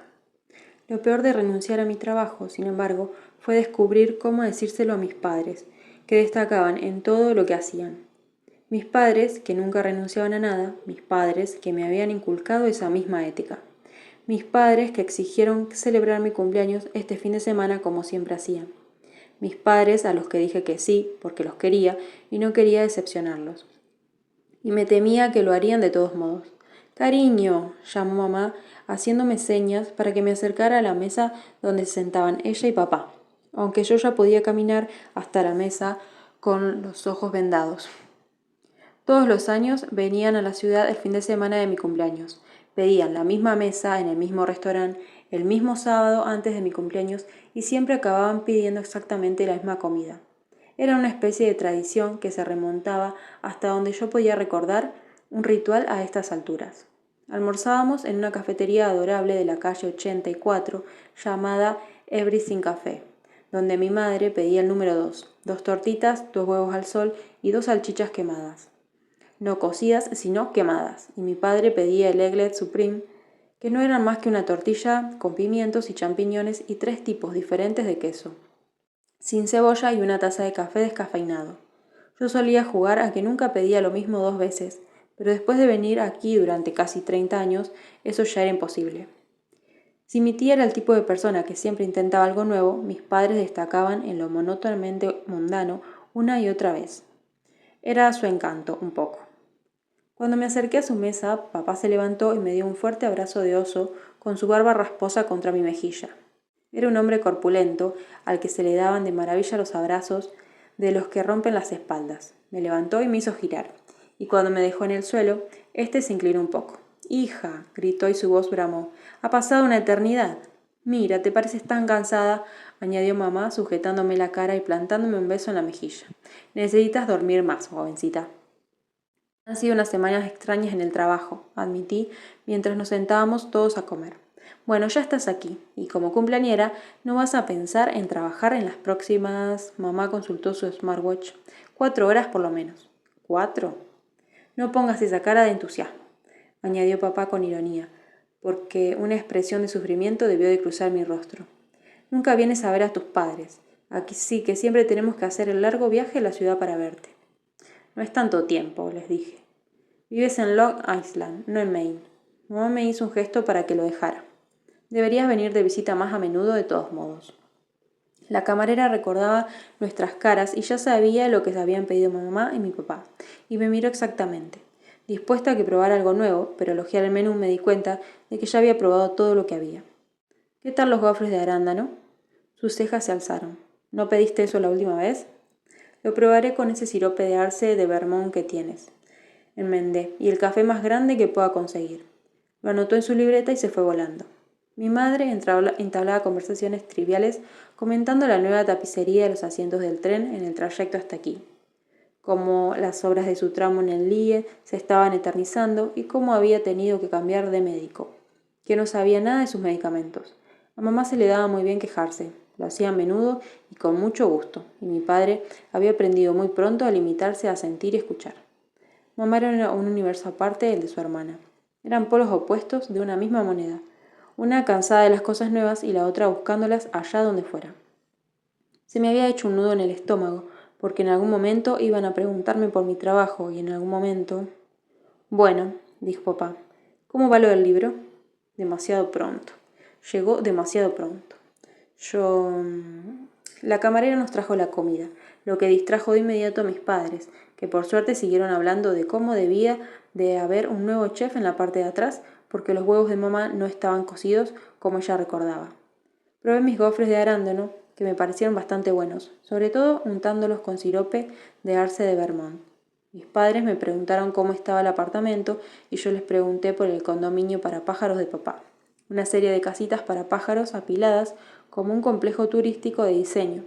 Lo peor de renunciar a mi trabajo, sin embargo, fue descubrir cómo decírselo a mis padres, que destacaban en todo lo que hacían. Mis padres, que nunca renunciaban a nada, mis padres, que me habían inculcado esa misma ética. Mis padres, que exigieron celebrar mi cumpleaños este fin de semana como siempre hacían. Mis padres, a los que dije que sí, porque los quería, y no quería decepcionarlos. Y me temía que lo harían de todos modos. «Cariño», llamó mamá, haciéndome señas para que me acercara a la mesa donde se sentaban ella y papá, aunque yo ya podía caminar hasta la mesa con los ojos vendados. Todos los años venían a la ciudad el fin de semana de mi cumpleaños. Pedían la misma mesa en el mismo restaurante el mismo sábado antes de mi cumpleaños y siempre acababan pidiendo exactamente la misma comida. Era una especie de tradición que se remontaba hasta donde yo podía recordar un ritual a estas alturas. Almorzábamos en una cafetería adorable de la calle 84 llamada Everything Café, donde mi madre pedía el número 2 tortitas, 2 huevos al sol y 2 salchichas quemadas. No cocidas, sino quemadas, y mi padre pedía el Egglet Supreme, que no eran más que una tortilla con pimientos y champiñones y 3 tipos diferentes de queso, sin cebolla y una taza de café descafeinado. Yo solía jugar a que nunca pedía lo mismo 2 veces, pero después de venir aquí durante casi 30 años, eso ya era imposible. Si mi tía era el tipo de persona que siempre intentaba algo nuevo, mis padres destacaban en lo monótonamente mundano una y otra vez. Era su encanto, un poco. Cuando me acerqué a su mesa, papá se levantó y me dio un fuerte abrazo de oso con su barba rasposa contra mi mejilla. Era un hombre corpulento, al que se le daban de maravilla los abrazos de los que rompen las espaldas. Me levantó y me hizo girar, y cuando me dejó en el suelo, se inclinó un poco. «Hija», gritó y su voz bramó, «ha pasado una eternidad». «Mira, te pareces tan cansada», añadió mamá, sujetándome la cara y plantándome un beso en la mejilla. «Necesitas dormir más, jovencita». Han sido unas semanas extrañas en el trabajo, admití, mientras nos sentábamos todos a comer. Bueno, ya estás aquí, y como cumpleañera, ¿no vas a pensar en trabajar en las próximas? Mamá consultó su smartwatch. 4 horas por lo menos. ¿4? No pongas esa cara de entusiasmo, añadió papá con ironía, porque una expresión de sufrimiento debió de cruzar mi rostro. Nunca vienes a ver a tus padres. Aquí sí que siempre tenemos que hacer el largo viaje a la ciudad para verte. No es tanto tiempo, les dije. Vives en Long Island, no en Maine. Mamá me hizo un gesto para que lo dejara. Deberías venir de visita más a menudo de todos modos. La camarera recordaba nuestras caras y ya sabía lo que se habían pedido mamá y mi papá, y me miró exactamente, dispuesta a que probara algo nuevo, pero al hojear el menú me di cuenta de que ya había probado todo lo que había. ¿Qué tal los gofres de arándano? Sus cejas se alzaron. ¿No pediste eso la última vez? Lo probaré con ese sirope de arce de Vermont que tienes, enmendé, y el café más grande que pueda conseguir. Lo anotó en su libreta y se fue volando. Mi madre entablaba conversaciones triviales comentando la nueva tapicería de los asientos del tren en el trayecto hasta aquí, cómo las obras de su tramo en el Lie se estaban eternizando y cómo había tenido que cambiar de médico, que no sabía nada de sus medicamentos. A mamá se le daba muy bien quejarse, lo hacía a menudo y con mucho gusto, y mi padre había aprendido muy pronto a limitarse a sentir y escuchar. Mamá era un universo aparte del de su hermana. Eran polos opuestos de una misma moneda, una cansada de las cosas nuevas y la otra buscándolas allá donde fuera. Se me había hecho un nudo en el estómago, porque en algún momento iban a preguntarme por mi trabajo y en algún momento... Bueno, dijo papá, ¿cómo va lo del libro? Demasiado pronto. Llegó demasiado pronto. La camarera nos trajo la comida, lo que distrajo de inmediato a mis padres, que por suerte siguieron hablando de cómo debía de haber un nuevo chef en la parte de atrás, porque los huevos de mamá no estaban cocidos como ella recordaba. Probé mis gofres de arándano, que me parecieron bastante buenos, sobre todo untándolos con sirope de arce de Vermont. Mis padres me preguntaron cómo estaba el apartamento y yo les pregunté por el condominio para pájaros de papá, una serie de casitas para pájaros apiladas como un complejo turístico de diseño.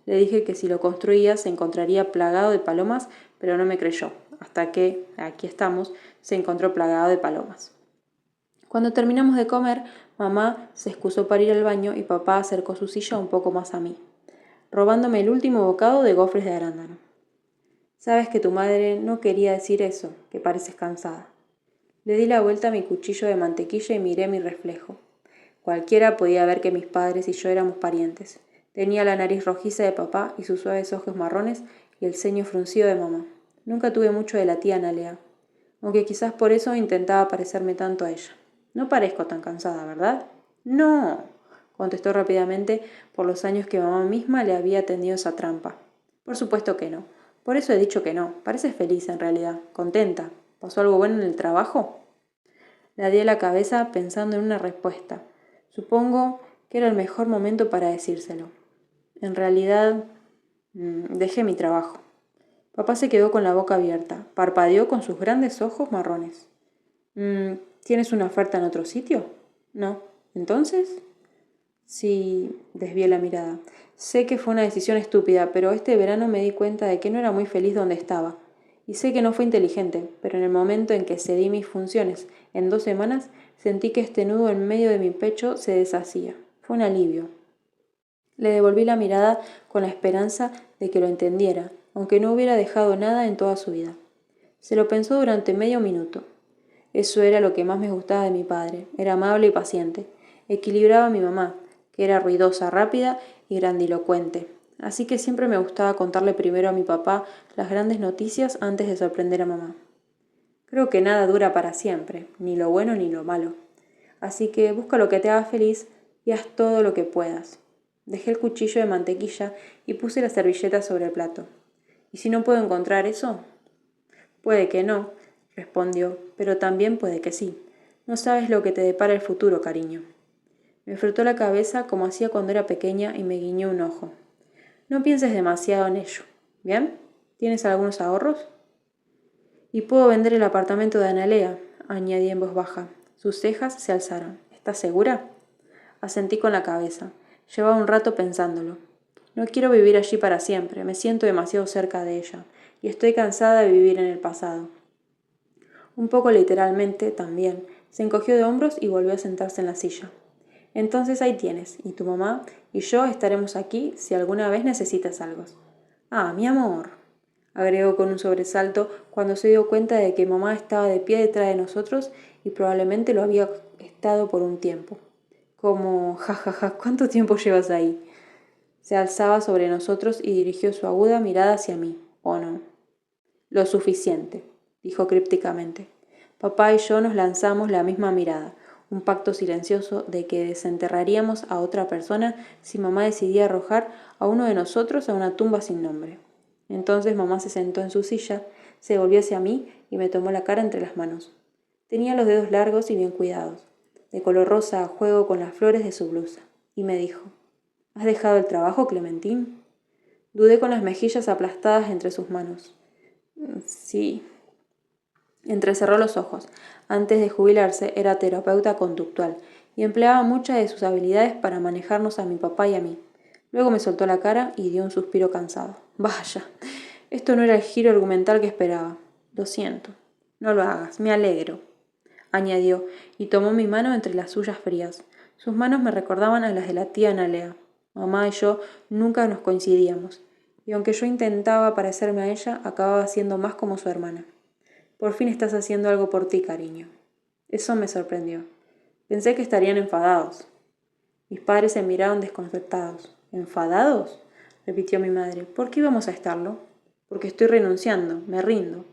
Le dije que si lo construía se encontraría plagado de palomas, pero no me creyó, hasta que, aquí estamos, se encontró plagado de palomas. Cuando terminamos de comer, mamá se excusó para ir al baño y papá acercó su silla un poco más a mí, robándome el último bocado de gofres de arándano. Sabes que tu madre no quería decir eso, que pareces cansada. Le di la vuelta a mi cuchillo de mantequilla y miré mi reflejo. Cualquiera podía ver que mis padres y yo éramos parientes. Tenía la nariz rojiza de papá y sus suaves ojos marrones y el ceño fruncido de mamá. Nunca tuve mucho de la tía Analea, aunque quizás por eso intentaba parecerme tanto a ella. No parezco tan cansada, ¿verdad? No, contestó rápidamente por los años que mamá misma le había tendido esa trampa. Por supuesto que no. Por eso he dicho que no. Pareces feliz en realidad, contenta. ¿Pasó algo bueno en el trabajo? Le di la cabeza pensando en una respuesta. Supongo que era el mejor momento para decírselo. En realidad, dejé mi trabajo. Papá se quedó con la boca abierta. Parpadeó con sus grandes ojos marrones. ¿Tienes una oferta en otro sitio? No. ¿Entonces? Sí, desvié la mirada. Sé que fue una decisión estúpida, pero este verano me di cuenta de que no era muy feliz donde estaba. Y sé que no fue inteligente, pero en el momento en que cedí mis funciones en 2 semanas, sentí que este nudo en medio de mi pecho se deshacía. Fue un alivio. Le devolví la mirada con la esperanza de que lo entendiera, aunque no hubiera dejado nada en toda su vida. Se lo pensó durante medio minuto. Eso era lo que más me gustaba de mi padre. Era amable y paciente. Equilibraba a mi mamá, que era ruidosa, rápida y grandilocuente. Así que siempre me gustaba contarle primero a mi papá las grandes noticias antes de sorprender a mamá. Creo que nada dura para siempre, ni lo bueno ni lo malo. Así que busca lo que te haga feliz y haz todo lo que puedas. Dejé el cuchillo de mantequilla y puse la servilleta sobre el plato. ¿Y si no puedo encontrar eso? Puede que no, respondió, pero también puede que sí. No sabes lo que te depara el futuro, cariño. Me frotó la cabeza como hacía cuando era pequeña y me guiñó un ojo. No pienses demasiado en ello. ¿Bien? ¿Tienes algunos ahorros? Y puedo vender el apartamento de Analea, añadí en voz baja. Sus cejas se alzaron. ¿Estás segura? Asentí con la cabeza. Llevaba un rato pensándolo. No quiero vivir allí para siempre. Me siento demasiado cerca de ella. Y estoy cansada de vivir en el pasado. Un poco literalmente, también. Se encogió de hombros y volvió a sentarse en la silla. Entonces ahí tienes, y tu mamá y yo estaremos aquí si alguna vez necesitas algo. Ah, mi amor, agregó con un sobresalto cuando se dio cuenta de que mamá estaba de pie detrás de nosotros y probablemente lo había estado por un tiempo. Como, jajaja, ¿cuánto tiempo llevas ahí? Se alzaba sobre nosotros y dirigió su aguda mirada hacia mí. ¿O no? Lo suficiente, dijo crípticamente. Papá y yo nos lanzamos la misma mirada, un pacto silencioso de que desenterraríamos a otra persona si mamá decidía arrojar a uno de nosotros a una tumba sin nombre. Entonces mamá se sentó en su silla, se volvió hacia mí y me tomó la cara entre las manos. Tenía los dedos largos y bien cuidados, de color rosa a juego con las flores de su blusa, y me dijo, ¿has dejado el trabajo, Clementín? Dudé con las mejillas aplastadas entre sus manos. Sí. Entrecerró los ojos. Antes de jubilarse era terapeuta conductual y empleaba muchas de sus habilidades para manejarnos a mi papá y a mí. Luego me soltó la cara y dio un suspiro cansado. Vaya, esto no era el giro argumental que esperaba. Lo siento. No lo hagas, me alegro, añadió, y tomó mi mano entre las suyas frías. Sus manos me recordaban a las de la tía Analea. Mamá y yo nunca nos coincidíamos, y aunque yo intentaba parecerme a ella, acababa siendo más como su hermana. Por fin estás haciendo algo por ti, cariño. Eso me sorprendió. Pensé que estarían enfadados. Mis padres se miraron desconcertados. ¿Enfadados? repitió mi madre. ¿Por qué íbamos a estarlo? Porque estoy renunciando, me rindo.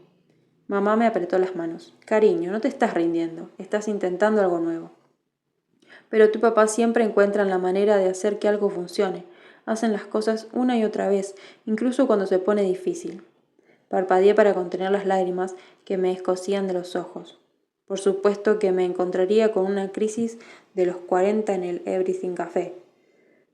Mamá me apretó las manos. Cariño, no te estás rindiendo, estás intentando algo nuevo. Pero tu papá siempre encuentran la manera de hacer que algo funcione. Hacen las cosas una y otra vez, incluso cuando se pone difícil. Parpadeé para contener las lágrimas que me escocían de los ojos. Por supuesto que me encontraría con una crisis de los 40 en el Everything Café,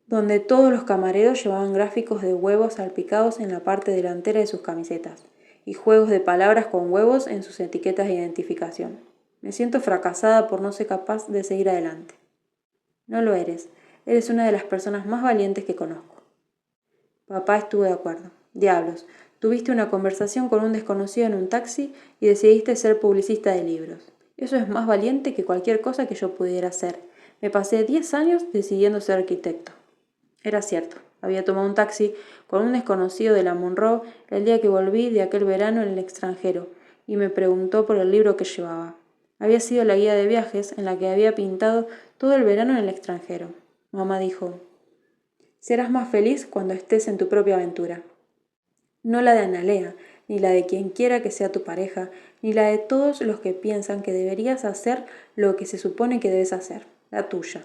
donde todos los camareros llevaban gráficos de huevos salpicados en la parte delantera de sus camisetas y juegos de palabras con huevos en sus etiquetas de identificación. Me siento fracasada por no ser capaz de seguir adelante. No lo eres. Eres una de las personas más valientes que conozco. Papá estuvo de acuerdo. Diablos, tuviste una conversación con un desconocido en un taxi y decidiste ser publicista de libros. Eso es más valiente que cualquier cosa que yo pudiera hacer. Me pasé 10 años decidiendo ser arquitecto. Era cierto. Había tomado un taxi con un desconocido de la Monroe el día que volví de aquel verano en el extranjero y me preguntó por el libro que llevaba. Había sido la guía de viajes en la que había pintado todo el verano en el extranjero. Mamá dijo: serás más feliz cuando estés en tu propia aventura. No la de Analea, ni la de quien quiera que sea tu pareja, ni la de todos los que piensan que deberías hacer lo que se supone que debes hacer, la tuya.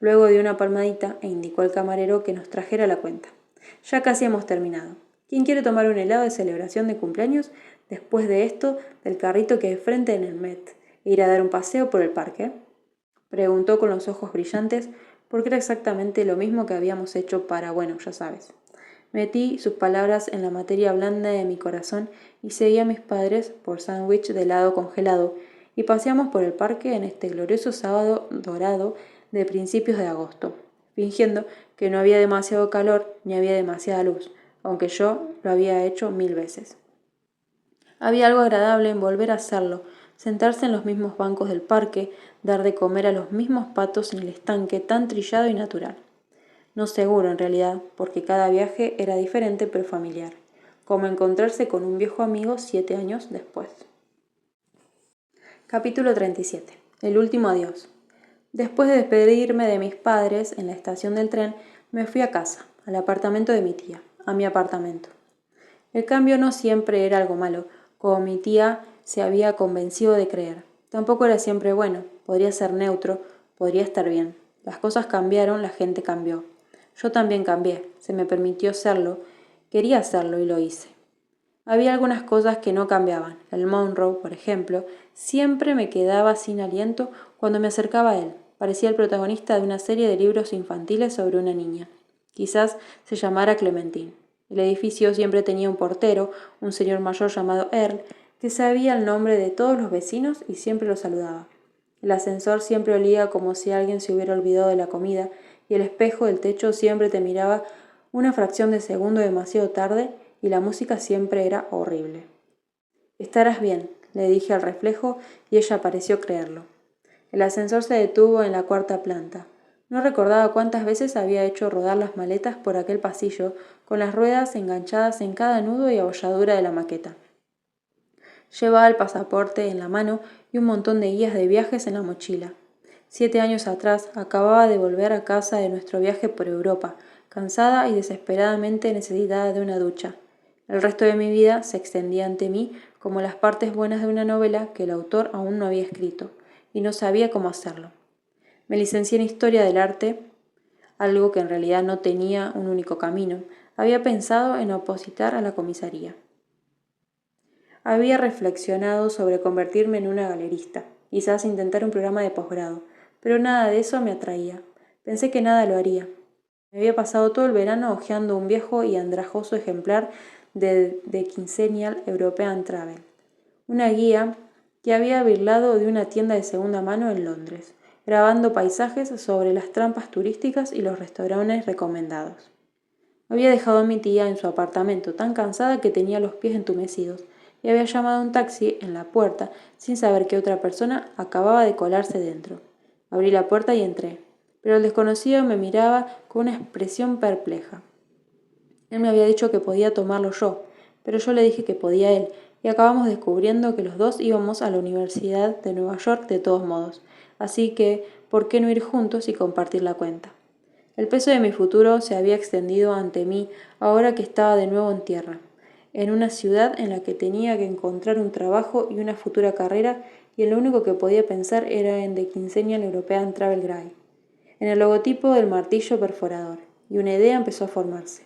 Luego dio una palmadita e indicó al camarero que nos trajera la cuenta. Ya casi hemos terminado. ¿Quién quiere tomar un helado de celebración de cumpleaños después de esto del carrito que hay frente en el Met e ir a dar un paseo por el parque? Preguntó con los ojos brillantes, porque era exactamente lo mismo que habíamos hecho para, bueno, ya sabes. Metí sus palabras en la materia blanda de mi corazón y seguí a mis padres por sándwich de helado congelado y paseamos por el parque en este glorioso sábado dorado de principios de agosto, fingiendo que no había demasiado calor ni había demasiada luz, aunque yo lo había hecho 1000 veces. Había algo agradable en volver a hacerlo, sentarse en los mismos bancos del parque, dar de comer a los mismos patos en el estanque tan trillado y natural. No seguro en realidad, porque cada viaje era diferente pero familiar, como encontrarse con un viejo amigo 7 años después. Capítulo 37. El último adiós. Después de despedirme de mis padres en la estación del tren, me fui a casa, al apartamento de mi tía, a mi apartamento. El cambio no siempre era algo malo, como mi tía se había convencido de creer. Tampoco era siempre bueno, podría ser neutro, podría estar bien. Las cosas cambiaron, la gente cambió. Yo también cambié, se me permitió serlo, quería hacerlo y lo hice. Había algunas cosas que no cambiaban. El Monroe, por ejemplo, siempre me quedaba sin aliento cuando me acercaba a él. Parecía el protagonista de una serie de libros infantiles sobre una niña. Quizás se llamara Clementine. El edificio siempre tenía un portero, un señor mayor llamado Earl, que sabía el nombre de todos los vecinos y siempre los saludaba. El ascensor siempre olía como si alguien se hubiera olvidado de la comida y el espejo del techo siempre te miraba una fracción de segundo demasiado tarde y la música siempre era horrible. Estarás bien, le dije al reflejo y ella pareció creerlo. El ascensor se detuvo en la 4ª planta. No recordaba cuántas veces había hecho rodar las maletas por aquel pasillo, con las ruedas enganchadas en cada nudo y abolladura de la maqueta. Llevaba el pasaporte en la mano y un montón de guías de viajes en la mochila. 7 años atrás acababa de volver a casa de nuestro viaje por Europa, cansada y desesperadamente necesitada de una ducha. El resto de mi vida se extendía ante mí como las partes buenas de una novela que el autor aún no había escrito, y no sabía cómo hacerlo. Me licencié en Historia del Arte, algo que en realidad no tenía un único camino. Había pensado en opositar a la comisaría. Había reflexionado sobre convertirme en una galerista, quizás intentar un programa de posgrado, pero nada de eso me atraía. Pensé que nada lo haría. Me había pasado todo el verano hojeando un viejo y andrajoso ejemplar de The Quincennial European Travel, una guía que había birlado de una tienda de segunda mano en Londres, grabando paisajes sobre las trampas turísticas y los restaurantes recomendados. Había dejado a mi tía en su apartamento tan cansada que tenía los pies entumecidos y había llamado a un taxi en la puerta sin saber que otra persona acababa de colarse dentro. Abrí la puerta y entré, pero el desconocido me miraba con una expresión perpleja. Él me había dicho que podía tomarlo yo, pero yo le dije que podía él, y acabamos descubriendo que los dos íbamos a la Universidad de Nueva York de todos modos, así que, ¿por qué no ir juntos y compartir la cuenta? El peso de mi futuro se había extendido ante mí ahora que estaba de nuevo en tierra, en una ciudad en la que tenía que encontrar un trabajo y una futura carrera, y en lo único que podía pensar era en The Quincennial European Travel Guide, en el logotipo del martillo perforador, y una idea empezó a formarse.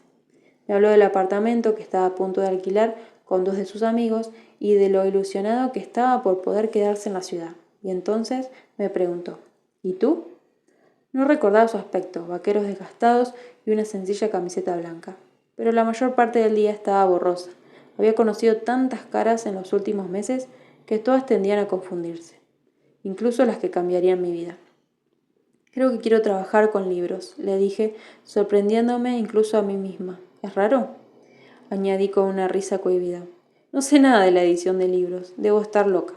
Me habló del apartamento que estaba a punto de alquilar con 2 de sus amigos y de lo ilusionado que estaba por poder quedarse en la ciudad. Y entonces me preguntó, ¿y tú? No recordaba su aspecto, vaqueros desgastados y una sencilla camiseta blanca. Pero la mayor parte del día estaba borrosa. Había conocido tantas caras en los últimos meses que todas tendían a confundirse, incluso las que cambiarían mi vida. Creo que quiero trabajar con libros, le dije, sorprendiéndome incluso a mí misma. ¿Es raro? Añadí con una risa cohibida. No sé nada de la edición de libros, debo estar loca.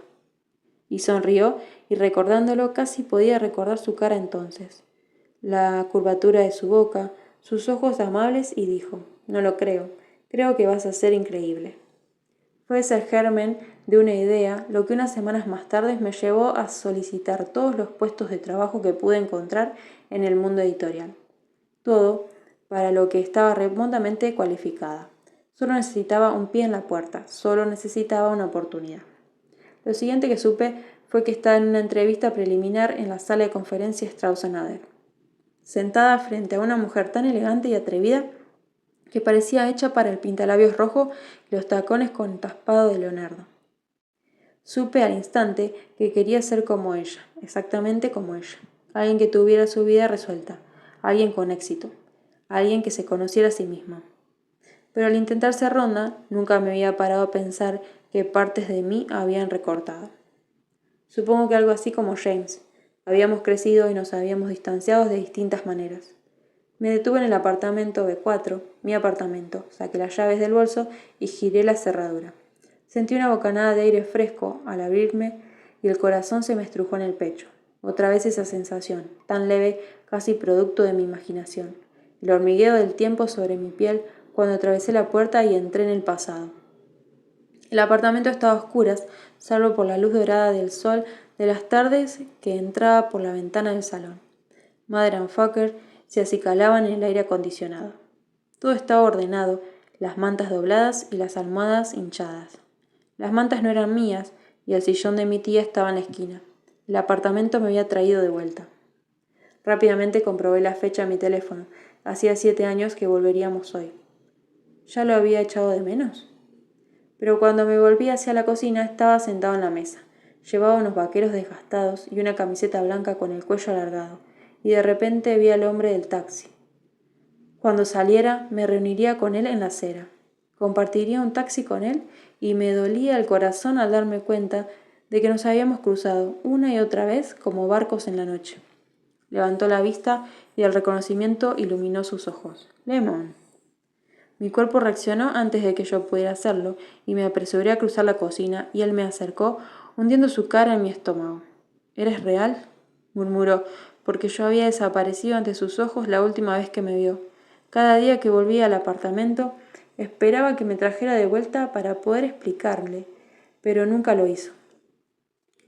Y sonrió, y recordándolo casi podía recordar su cara entonces, la curvatura de su boca, sus ojos amables, y dijo, no lo creo que vas a ser increíble. Fue ese el germen de una idea lo que unas semanas más tarde me llevó a solicitar todos los puestos de trabajo que pude encontrar en el mundo editorial. Todo para lo que estaba remotamente cualificada. Solo necesitaba un pie en la puerta, solo necesitaba una oportunidad. Lo siguiente que supe fue que estaba en una entrevista preliminar en la sala de conferencias Strauss-Nader, sentada frente a una mujer tan elegante y atrevida que parecía hecha para el pintalabios rojo y los tacones con taspado de Leonardo. Supe al instante que quería ser como ella, exactamente como ella, alguien que tuviera su vida resuelta, alguien con éxito, alguien que se conociera a sí misma. Pero al intentar ser ronda, nunca me había parado a pensar qué partes de mí habían recortado. Supongo que algo así como James. Habíamos crecido y nos habíamos distanciado de distintas maneras. Me detuve en el apartamento B4, mi apartamento, saqué las llaves del bolso y giré la cerradura. Sentí una bocanada de aire fresco al abrirme y el corazón se me estrujó en el pecho. Otra vez esa sensación, tan leve, casi producto de mi imaginación. El hormigueo del tiempo sobre mi piel cuando atravesé la puerta y entré en el pasado. El apartamento estaba a oscuras, salvo por la luz dorada del sol de las tardes que entraba por la ventana del salón. Mother and Fucker se acicalaban en el aire acondicionado. Todo estaba ordenado, las mantas dobladas y las almohadas hinchadas. Las mantas no eran mías y el sillón de mi tía estaba en la esquina. El apartamento me había traído de vuelta. Rápidamente comprobé la fecha en mi teléfono. Hacía 7 años que volveríamos hoy. ¿Ya lo había echado de menos? Pero cuando me volví hacia la cocina estaba sentado en la mesa. Llevaba unos vaqueros desgastados y una camiseta blanca con el cuello alargado, y de repente vi al hombre del taxi. Cuando saliera, me reuniría con él en la acera. Compartiría un taxi con él y me dolía el corazón al darme cuenta de que nos habíamos cruzado una y otra vez como barcos en la noche. Levantó la vista y el reconocimiento iluminó sus ojos. Lemon. Mi cuerpo reaccionó antes de que yo pudiera hacerlo y me apresuré a cruzar la cocina y él me acercó, hundiendo su cara en mi estómago. ¿Eres real?, murmuró, porque yo había desaparecido ante sus ojos la última vez que me vio. Cada día que volvía al apartamento, esperaba que me trajera de vuelta para poder explicarle, pero nunca lo hizo.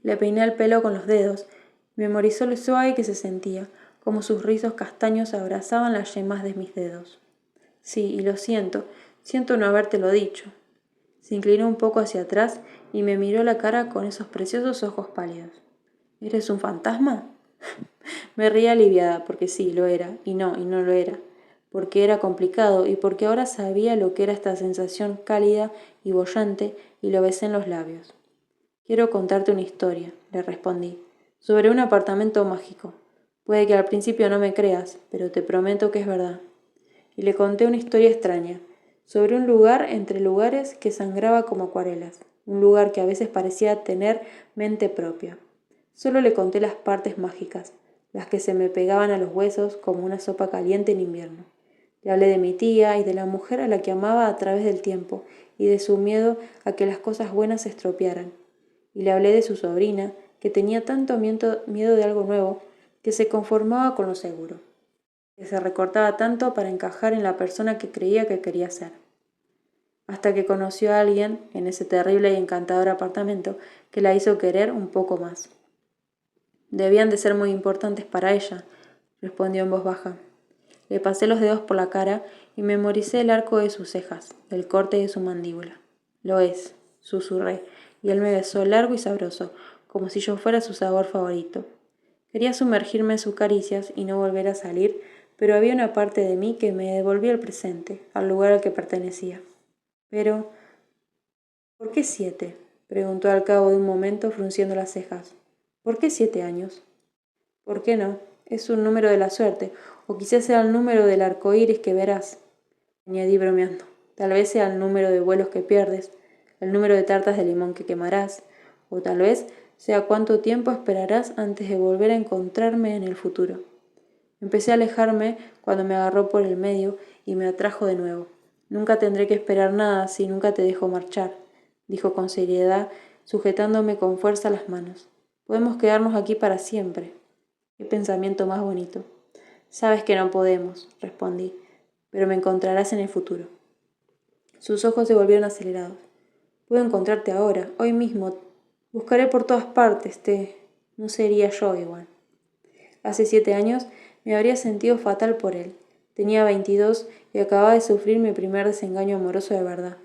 Le peiné el pelo con los dedos, memorizó lo suave que se sentía, como sus rizos castaños abrazaban las yemas de mis dedos. Sí, y lo siento no habértelo dicho. Se inclinó un poco hacia atrás y me miró la cara con esos preciosos ojos pálidos. ¿Eres un fantasma? Me reí aliviada, porque sí, lo era, y no lo era, porque era complicado y porque ahora sabía lo que era esta sensación cálida y bollante y lo besé en los labios. Quiero contarte una historia, le respondí, sobre un apartamento mágico. Puede que al principio no me creas, pero te prometo que es verdad. Y le conté una historia extraña, sobre un lugar entre lugares que sangraba como acuarelas, un lugar que a veces parecía tener mente propia. Solo le conté las partes mágicas, las que se me pegaban a los huesos como una sopa caliente en invierno. Le hablé de mi tía y de la mujer a la que amaba a través del tiempo y de su miedo a que las cosas buenas se estropearan. Y le hablé de su sobrina, que tenía tanto miedo de algo nuevo que se conformaba con lo seguro, que se recortaba tanto para encajar en la persona que creía que quería ser. Hasta que conoció a alguien en ese terrible y encantador apartamento que la hizo querer un poco más. Debían de ser muy importantes para ella, respondió en voz baja. Le pasé los dedos por la cara y memoricé el arco de sus cejas, el corte de su mandíbula. Lo es, susurré, y él me besó largo y sabroso, como si yo fuera su sabor favorito. Quería sumergirme en sus caricias y no volver a salir, pero había una parte de mí que me devolvía al presente, al lugar al que pertenecía. Pero, ¿por qué 7? Preguntó al cabo de un momento frunciendo las cejas. ¿Por qué 7 años? ¿Por qué no? Es un número de la suerte, o quizás sea el número del arco iris que verás, añadí bromeando. Tal vez sea el número de vuelos que pierdes, el número de tartas de limón que quemarás, o tal vez sea cuánto tiempo esperarás antes de volver a encontrarme en el futuro. Empecé a alejarme cuando me agarró por el medio y me atrajo de nuevo. Nunca tendré que esperar nada si nunca te dejo marchar, dijo con seriedad, sujetándome con fuerza las manos. Podemos quedarnos aquí para siempre. Qué pensamiento más bonito. Sabes que no podemos, respondí, pero me encontrarás en el futuro. Sus ojos se volvieron acelerados. Puedo encontrarte ahora, hoy mismo. Buscaré por todas partes, No sería yo igual. Hace 7 años me habría sentido fatal por él. Tenía 22 y acababa de sufrir mi primer desengaño amoroso de verdad.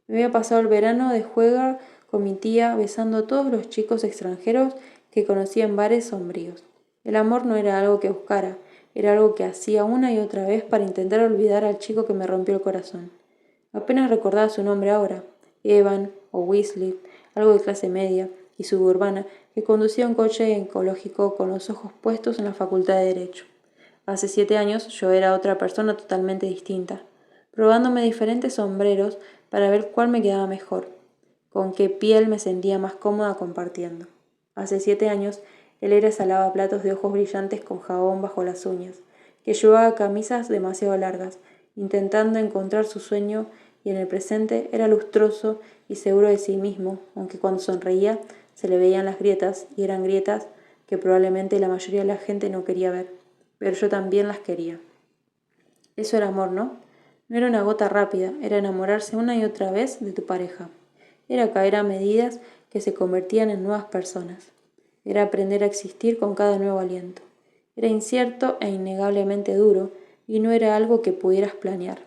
Me había pasado el verano de juega con mi tía besando a todos los chicos extranjeros que conocía en bares sombríos. El amor no era algo que buscara, era algo que hacía una y otra vez para intentar olvidar al chico que me rompió el corazón. Apenas recordaba su nombre ahora, Evan o Weasley, algo de clase media y suburbana, que conducía un coche ecológico con los ojos puestos en la Facultad de Derecho. Hace 7 años yo era otra persona totalmente distinta, probándome diferentes sombreros para ver cuál me quedaba mejor, con qué piel me sentía más cómoda compartiendo. Hace 7 años él era ese lavaplatos de ojos brillantes con jabón bajo las uñas, que llevaba camisas demasiado largas, intentando encontrar su sueño, y en el presente era lustroso y seguro de sí mismo, aunque cuando sonreía se le veían las grietas, y eran grietas que probablemente la mayoría de la gente no quería ver, pero yo también las quería. Eso era amor, ¿no? No era una gota rápida, era enamorarse una y otra vez de tu pareja. Era caer a medidas que se convertían en nuevas personas. Era aprender a existir con cada nuevo aliento. Era incierto e innegablemente duro, y no era algo que pudieras planear.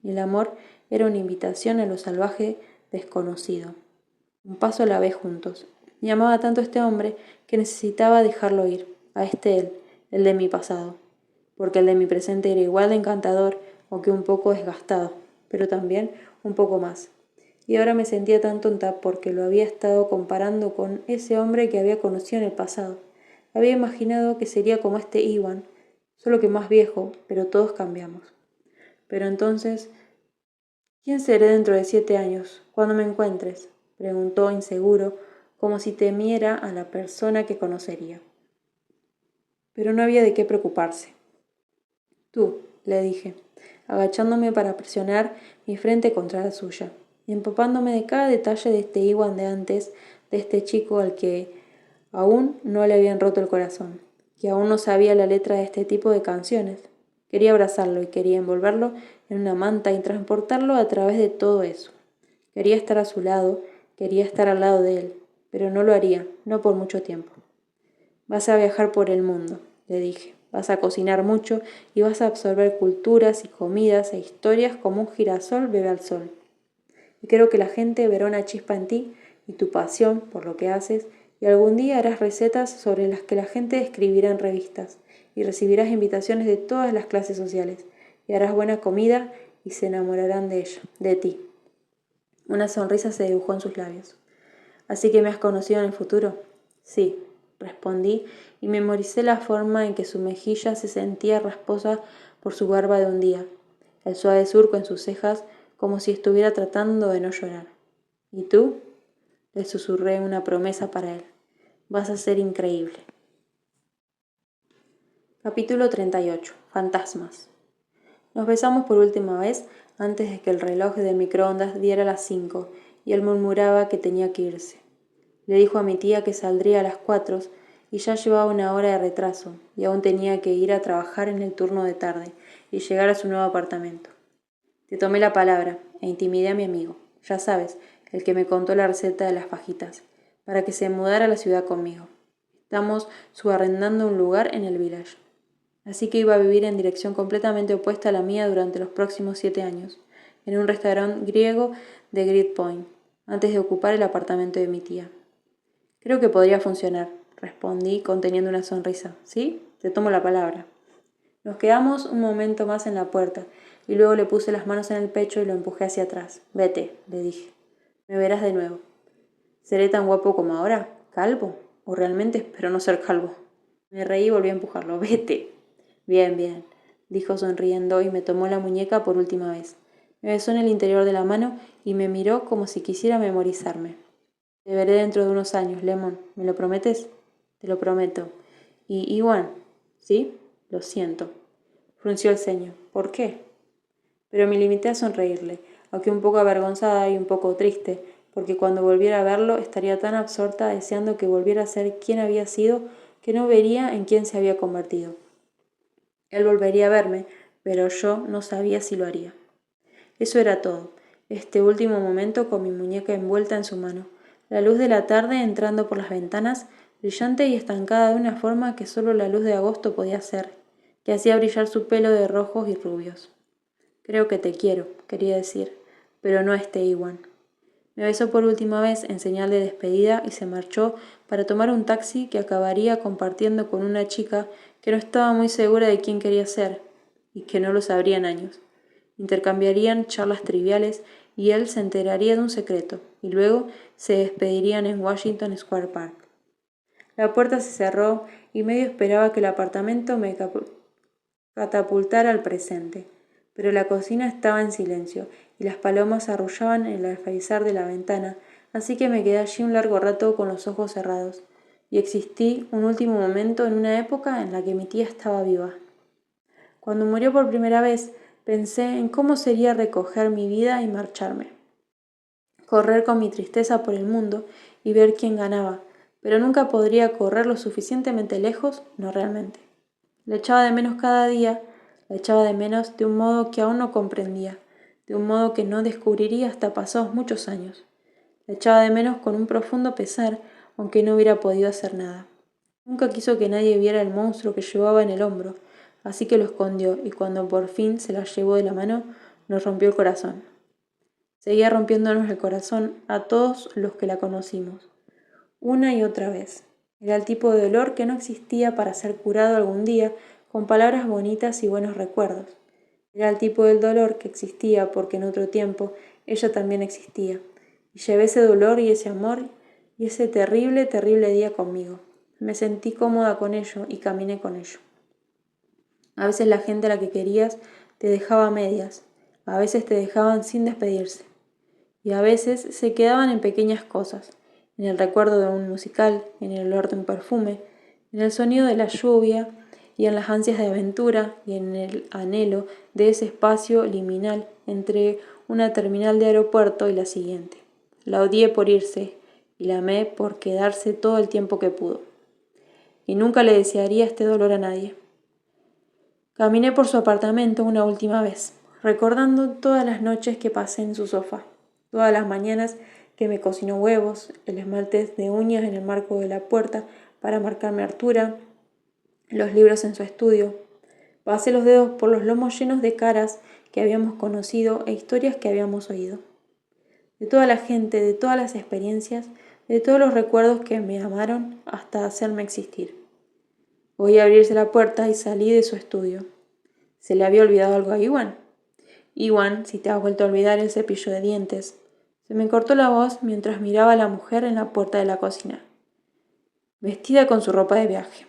El amor era una invitación a lo salvaje desconocido. Un paso a la vez juntos. Me amaba tanto este hombre que necesitaba dejarlo ir, a él, el de mi pasado, porque el de mi presente era igual de encantador, aunque un poco desgastado, pero también un poco más. Y ahora me sentía tan tonta porque lo había estado comparando con ese hombre que había conocido en el pasado. Había imaginado que sería como este Iwan, solo que más viejo, pero todos cambiamos. Pero entonces, ¿quién seré dentro de 7 años, cuando me encuentres? Preguntó inseguro, como si temiera a la persona que conocería. Pero no había de qué preocuparse. Tú, le dije, agachándome para presionar mi frente contra la suya, y empapándome de cada detalle de este Iwan de antes, de este chico al que aún no le habían roto el corazón, que aún no sabía la letra de este tipo de canciones. Quería abrazarlo y quería envolverlo en una manta y transportarlo a través de todo eso. Quería estar a su lado, quería estar al lado de él, pero no lo haría, no por mucho tiempo. Vas a viajar por el mundo, le dije. Vas a cocinar mucho y vas a absorber culturas y comidas e historias como un girasol bebe al sol. Y creo que la gente verá una chispa en ti y tu pasión por lo que haces, y algún día harás recetas sobre las que la gente escribirá en revistas, y recibirás invitaciones de todas las clases sociales, y harás buena comida y se enamorarán de ella, de ti. Una sonrisa se dibujó en sus labios. ¿Así que me has conocido en el futuro? Sí, respondí y memoricé la forma en que su mejilla se sentía rasposa por su barba de un día, el suave surco en sus cejas como si estuviera tratando de no llorar. ¿Y tú? Le susurré una promesa para él. Vas a ser increíble. Capítulo 38. Fantasmas. Nos besamos por última vez antes de que el reloj de microondas diera las 5 y él murmuraba que tenía que irse. Le dijo a mi tía que saldría a las 4 y ya llevaba 1 hora de retraso y aún tenía que ir a trabajar en el turno de tarde y llegar a su nuevo apartamento. Te tomé la palabra e intimidé a mi amigo, ya sabes, el que me contó la receta de las fajitas, para que se mudara a la ciudad conmigo. Estamos subarrendando un lugar en el village. Así que iba a vivir en dirección completamente opuesta a la mía durante los próximos 7 años, en un restaurante griego de Great Point, antes de ocupar el apartamento de mi tía. Creo que podría funcionar, respondí conteniendo una sonrisa. ¿Sí? Te tomo la palabra. Nos quedamos un momento más en la puerta, y luego le puse las manos en el pecho y lo empujé hacia atrás. Vete, le dije. Me verás de nuevo. ¿Seré tan guapo como ahora? ¿Calvo? ¿O realmente espero no ser calvo? Me reí y volví a empujarlo. Vete. Bien, bien, dijo sonriendo y me tomó la muñeca por última vez. Me besó en el interior de la mano y me miró como si quisiera memorizarme. Te veré dentro de unos años, Lemon. ¿Me lo prometes? Te lo prometo. ¿Y Iwan? ¿Sí? Lo siento. Frunció el ceño. ¿Por qué? Pero me limité a sonreírle, aunque un poco avergonzada y un poco triste, porque cuando volviera a verlo estaría tan absorta deseando que volviera a ser quien había sido que no vería en quién se había convertido. Él volvería a verme, pero yo no sabía si lo haría. Eso era todo. Este último momento con mi muñeca envuelta en su mano, la luz de la tarde entrando por las ventanas, brillante y estancada de una forma que solo la luz de agosto podía hacer, que hacía brillar su pelo de rojos y rubios. Creo que te quiero, quería decir, pero no Iwan. Me besó por última vez en señal de despedida y se marchó para tomar un taxi que acabaría compartiendo con una chica que no estaba muy segura de quién quería ser y que no lo sabría en años. Intercambiarían charlas triviales y él se enteraría de un secreto, y luego se despedirían en Washington Square Park. La puerta se cerró y medio esperaba que el apartamento me catapultara al presente, pero la cocina estaba en silencio y las palomas arrullaban en el alféizar de la ventana, así que me quedé allí un largo rato con los ojos cerrados, y existí un último momento en una época en la que mi tía estaba viva. Cuando murió por primera vez, pensé en cómo sería recoger mi vida y marcharme. Correr con mi tristeza por el mundo y ver quién ganaba, pero nunca podría correr lo suficientemente lejos, no realmente. La echaba de menos cada día, la echaba de menos de un modo que aún no comprendía, de un modo que no descubriría hasta pasados muchos años. La echaba de menos con un profundo pesar, aunque no hubiera podido hacer nada. Nunca quiso que nadie viera el monstruo que llevaba en el hombro, así que lo escondió y cuando por fin se la llevó de la mano, nos rompió el corazón. Seguía rompiéndonos el corazón a todos los que la conocimos, una y otra vez. Era el tipo de dolor que no existía para ser curado algún día con palabras bonitas y buenos recuerdos. Era el tipo del dolor que existía porque en otro tiempo ella también existía. Y llevé ese dolor y ese amor y ese terrible, terrible día conmigo. Me sentí cómoda con ello y caminé con ello. A veces la gente a la que querías te dejaba a medias, a veces te dejaban sin despedirse. Y a veces se quedaban en pequeñas cosas, en el recuerdo de un musical, en el olor de un perfume, en el sonido de la lluvia y en las ansias de aventura y en el anhelo de ese espacio liminal entre una terminal de aeropuerto y la siguiente. La odié por irse y la amé por quedarse todo el tiempo que pudo. Y nunca le desearía este dolor a nadie. Caminé por su apartamento una última vez, recordando todas las noches que pasé en su sofá, todas las mañanas que me cocinó huevos, el esmalte de uñas en el marco de la puerta para marcarme altura, los libros en su estudio. Pasé los dedos por los lomos llenos de caras que habíamos conocido e historias que habíamos oído. De toda la gente, de todas las experiencias, de todos los recuerdos que me amaron hasta hacerme existir. Oí abrirse la puerta y salí de su estudio. ¿Se le había olvidado algo a Iwan? Iwan, si te has vuelto a olvidar el cepillo de dientes. Se me cortó la voz mientras miraba a la mujer en la puerta de la cocina, vestida con su ropa de viaje.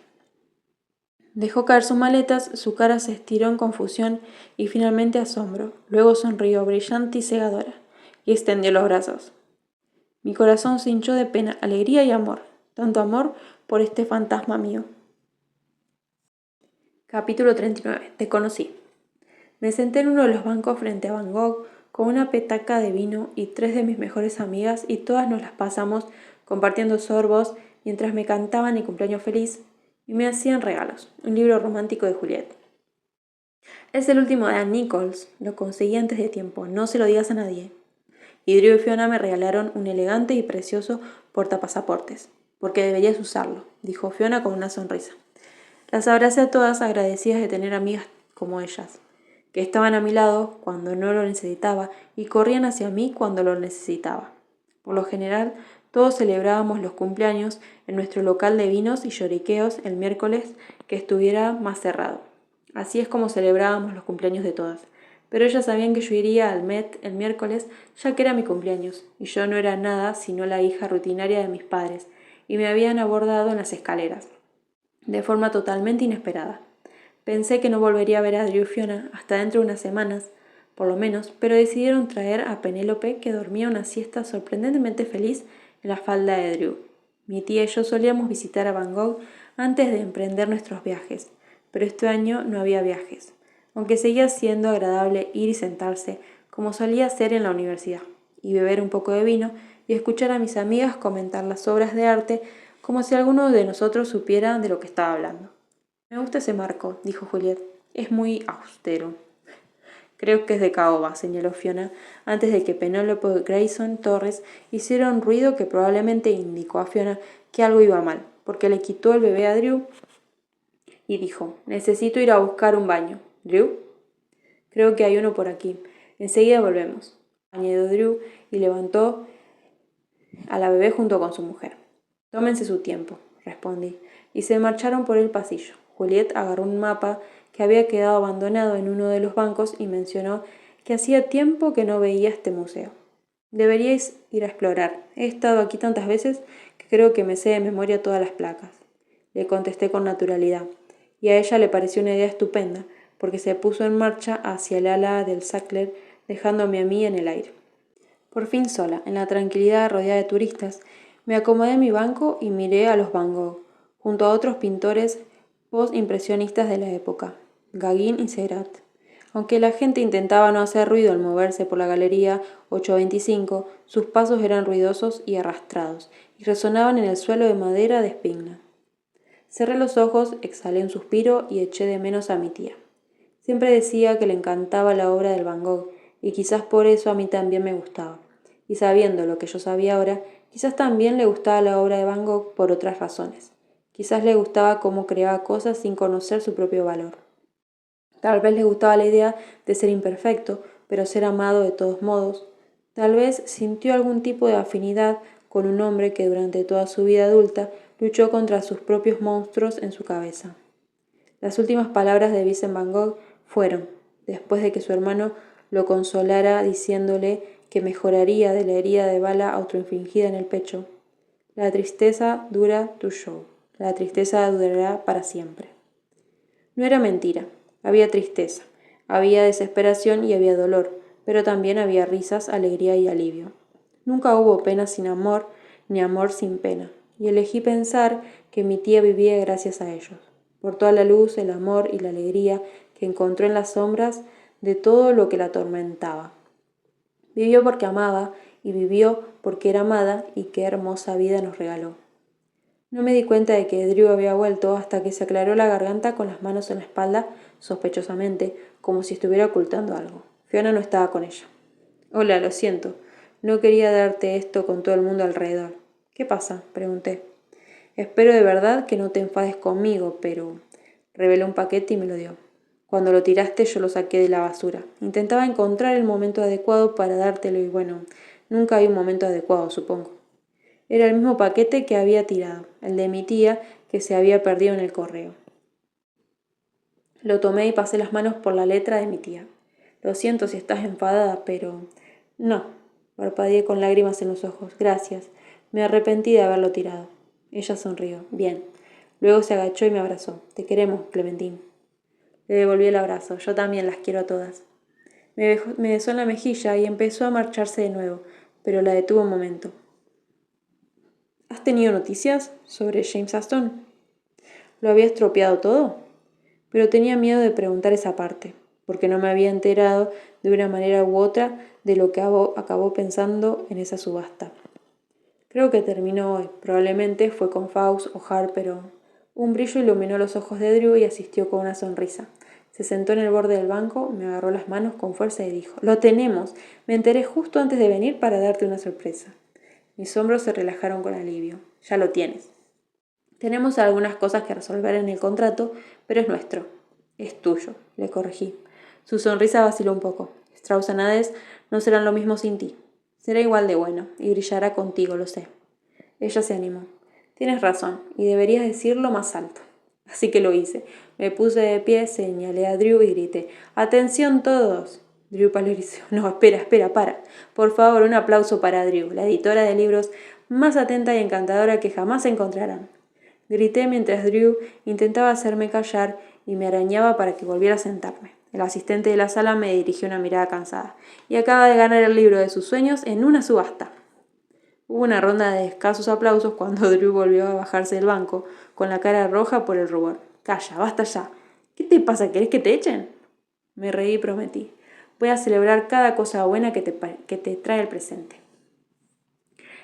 Dejó caer sus maletas, su cara se estiró en confusión y finalmente asombro. Luego sonrió, brillante y cegadora, y extendió los brazos. Mi corazón se hinchó de pena, alegría y amor, tanto amor por este fantasma mío. Capítulo 39. Te conocí. Me senté en uno de los bancos frente a Van Gogh con una petaca de vino y 3 de mis mejores amigas y todas nos las pasamos compartiendo sorbos mientras me cantaban el cumpleaños feliz y me hacían regalos, un libro romántico de Juliet. Es el último de Anne Nichols, lo conseguí antes de tiempo, no se lo digas a nadie. Y Drew y Fiona me regalaron un elegante y precioso portapasaportes, porque deberías usarlo, dijo Fiona con una sonrisa. Las abracé a todas agradecidas de tener amigas como ellas, que estaban a mi lado cuando no lo necesitaba y corrían hacia mí cuando lo necesitaba. Por lo general, todos celebrábamos los cumpleaños en nuestro local de vinos y lloriqueos el miércoles que estuviera más cerrado. Así es como celebrábamos los cumpleaños de todas. Pero ellas sabían que yo iría al Met el miércoles, ya que era mi cumpleaños, y yo no era nada sino la hija rutinaria de mis padres, y me habían abordado en las escaleras, de forma totalmente inesperada. Pensé que no volvería a ver a Drew y Fiona hasta dentro de unas semanas, por lo menos, pero decidieron traer a Penélope, que dormía una siesta sorprendentemente feliz en la falda de Drew. Mi tía y yo solíamos visitar a Van Gogh antes de emprender nuestros viajes, pero este año no había viajes, aunque seguía siendo agradable ir y sentarse, como solía hacer en la universidad, y beber un poco de vino y escuchar a mis amigas comentar las obras de arte como si alguno de nosotros supiera de lo que estaba hablando. Me gusta ese marco, dijo Juliet. Es muy austero. Creo que es de caoba, señaló Fiona, antes de que Penélope Grayson Torres hiciera un ruido que probablemente indicó a Fiona que algo iba mal, porque le quitó el bebé a Drew y dijo, necesito ir a buscar un baño. ¿Drew? Creo que hay uno por aquí. Enseguida volvemos, añadió Drew y levantó a la bebé junto con su mujer. Tómense su tiempo, respondí, y se marcharon por el pasillo. Juliet agarró un mapa que había quedado abandonado en uno de los bancos y mencionó que hacía tiempo que no veía este museo. Deberíais ir a explorar. He estado aquí tantas veces que creo que me sé de memoria todas las placas. Le contesté con naturalidad, y a ella le pareció una idea estupenda, porque se puso en marcha hacia el ala del Sackler, dejándome a mí en el aire. Por fin sola, en la tranquilidad rodeada de turistas, me acomodé en mi banco y miré a los Van Gogh, junto a otros pintores post-impresionistas de la época, Gauguin y Seurat. Aunque la gente intentaba no hacer ruido al moverse por la galería 825, sus pasos eran ruidosos y arrastrados, y resonaban en el suelo de madera de espigna. Cerré los ojos, exhalé un suspiro y eché de menos a mi tía. Siempre decía que le encantaba la obra del Van Gogh, y quizás por eso a mí también me gustaba. Y sabiendo lo que yo sabía ahora, quizás también le gustaba la obra de Van Gogh por otras razones. Quizás le gustaba cómo creaba cosas sin conocer su propio valor. Tal vez le gustaba la idea de ser imperfecto, pero ser amado de todos modos. Tal vez sintió algún tipo de afinidad con un hombre que durante toda su vida adulta luchó contra sus propios monstruos en su cabeza. Las últimas palabras de Vincent Van Gogh fueron, después de que su hermano lo consolara diciéndole que mejoraría de la herida de bala autoinfligida en el pecho: la tristeza dura tu show, la tristeza durará para siempre. No era mentira, había tristeza, había desesperación y había dolor, pero también había risas, alegría y alivio. Nunca hubo pena sin amor, ni amor sin pena, y elegí pensar que mi tía vivía gracias a ellos, por toda la luz, el amor y la alegría que encontró en las sombras de todo lo que la atormentaba. Vivió porque amaba, y vivió porque era amada, y qué hermosa vida nos regaló. No me di cuenta de que Drew había vuelto hasta que se aclaró la garganta con las manos en la espalda, sospechosamente, como si estuviera ocultando algo. Fiona no estaba con ella. Hola, lo siento. No quería darte esto con todo el mundo alrededor. ¿Qué pasa? Pregunté. Espero de verdad que no te enfades conmigo, pero... Reveló un paquete y me lo dio. Cuando lo tiraste yo lo saqué de la basura. Intentaba encontrar el momento adecuado para dártelo y bueno, nunca hay un momento adecuado, supongo. Era el mismo paquete que había tirado, el de mi tía, que se había perdido en el correo. Lo tomé y pasé las manos por la letra de mi tía. Lo siento si estás enfadada, pero... No, parpadeé con lágrimas en los ojos. Gracias. Me arrepentí de haberlo tirado. Ella sonrió. Bien. Luego se agachó y me abrazó. Te queremos, Clementine. Le devolví el abrazo. Yo también las quiero a todas. Me besó en la mejilla y empezó a marcharse de nuevo, pero la detuvo un momento. ¿Has tenido noticias sobre James Aston? ¿Lo había estropeado todo? Pero tenía miedo de preguntar esa parte, porque no me había enterado de una manera u otra de lo que acabó pensando en esa subasta. Creo que terminó hoy. Probablemente fue con Faust o Harper o... Un brillo iluminó los ojos de Drew y asistió con una sonrisa. Se sentó en el borde del banco, me agarró las manos con fuerza y dijo: «Lo tenemos. Me enteré justo antes de venir para darte una sorpresa». Mis hombros se relajaron con alivio. «Ya lo tienes». Tenemos algunas cosas que resolver en el contrato, pero es nuestro. Es tuyo, le corregí. Su sonrisa vaciló un poco. Strauss and Hades no serán lo mismo sin ti. Será igual de bueno, y brillará contigo, lo sé. Ella se animó. Tienes razón, y deberías decirlo más alto. Así que lo hice. Me puse de pie, señalé a Drew y grité. ¡Atención todos! Drew palideció. No, espera, para. Por favor, un aplauso para Drew, la editora de libros más atenta y encantadora que jamás encontrarán. Grité mientras Drew intentaba hacerme callar y me arañaba para que volviera a sentarme. El asistente de la sala me dirigió una mirada cansada. Y acaba de ganar el libro de sus sueños en una subasta. Hubo una ronda de escasos aplausos cuando Drew volvió a bajarse del banco, con la cara roja por el rubor. Calla, basta ya. ¿Qué te pasa? ¿Querés que te echen? Me reí y prometí. Voy a celebrar cada cosa buena que te trae el presente.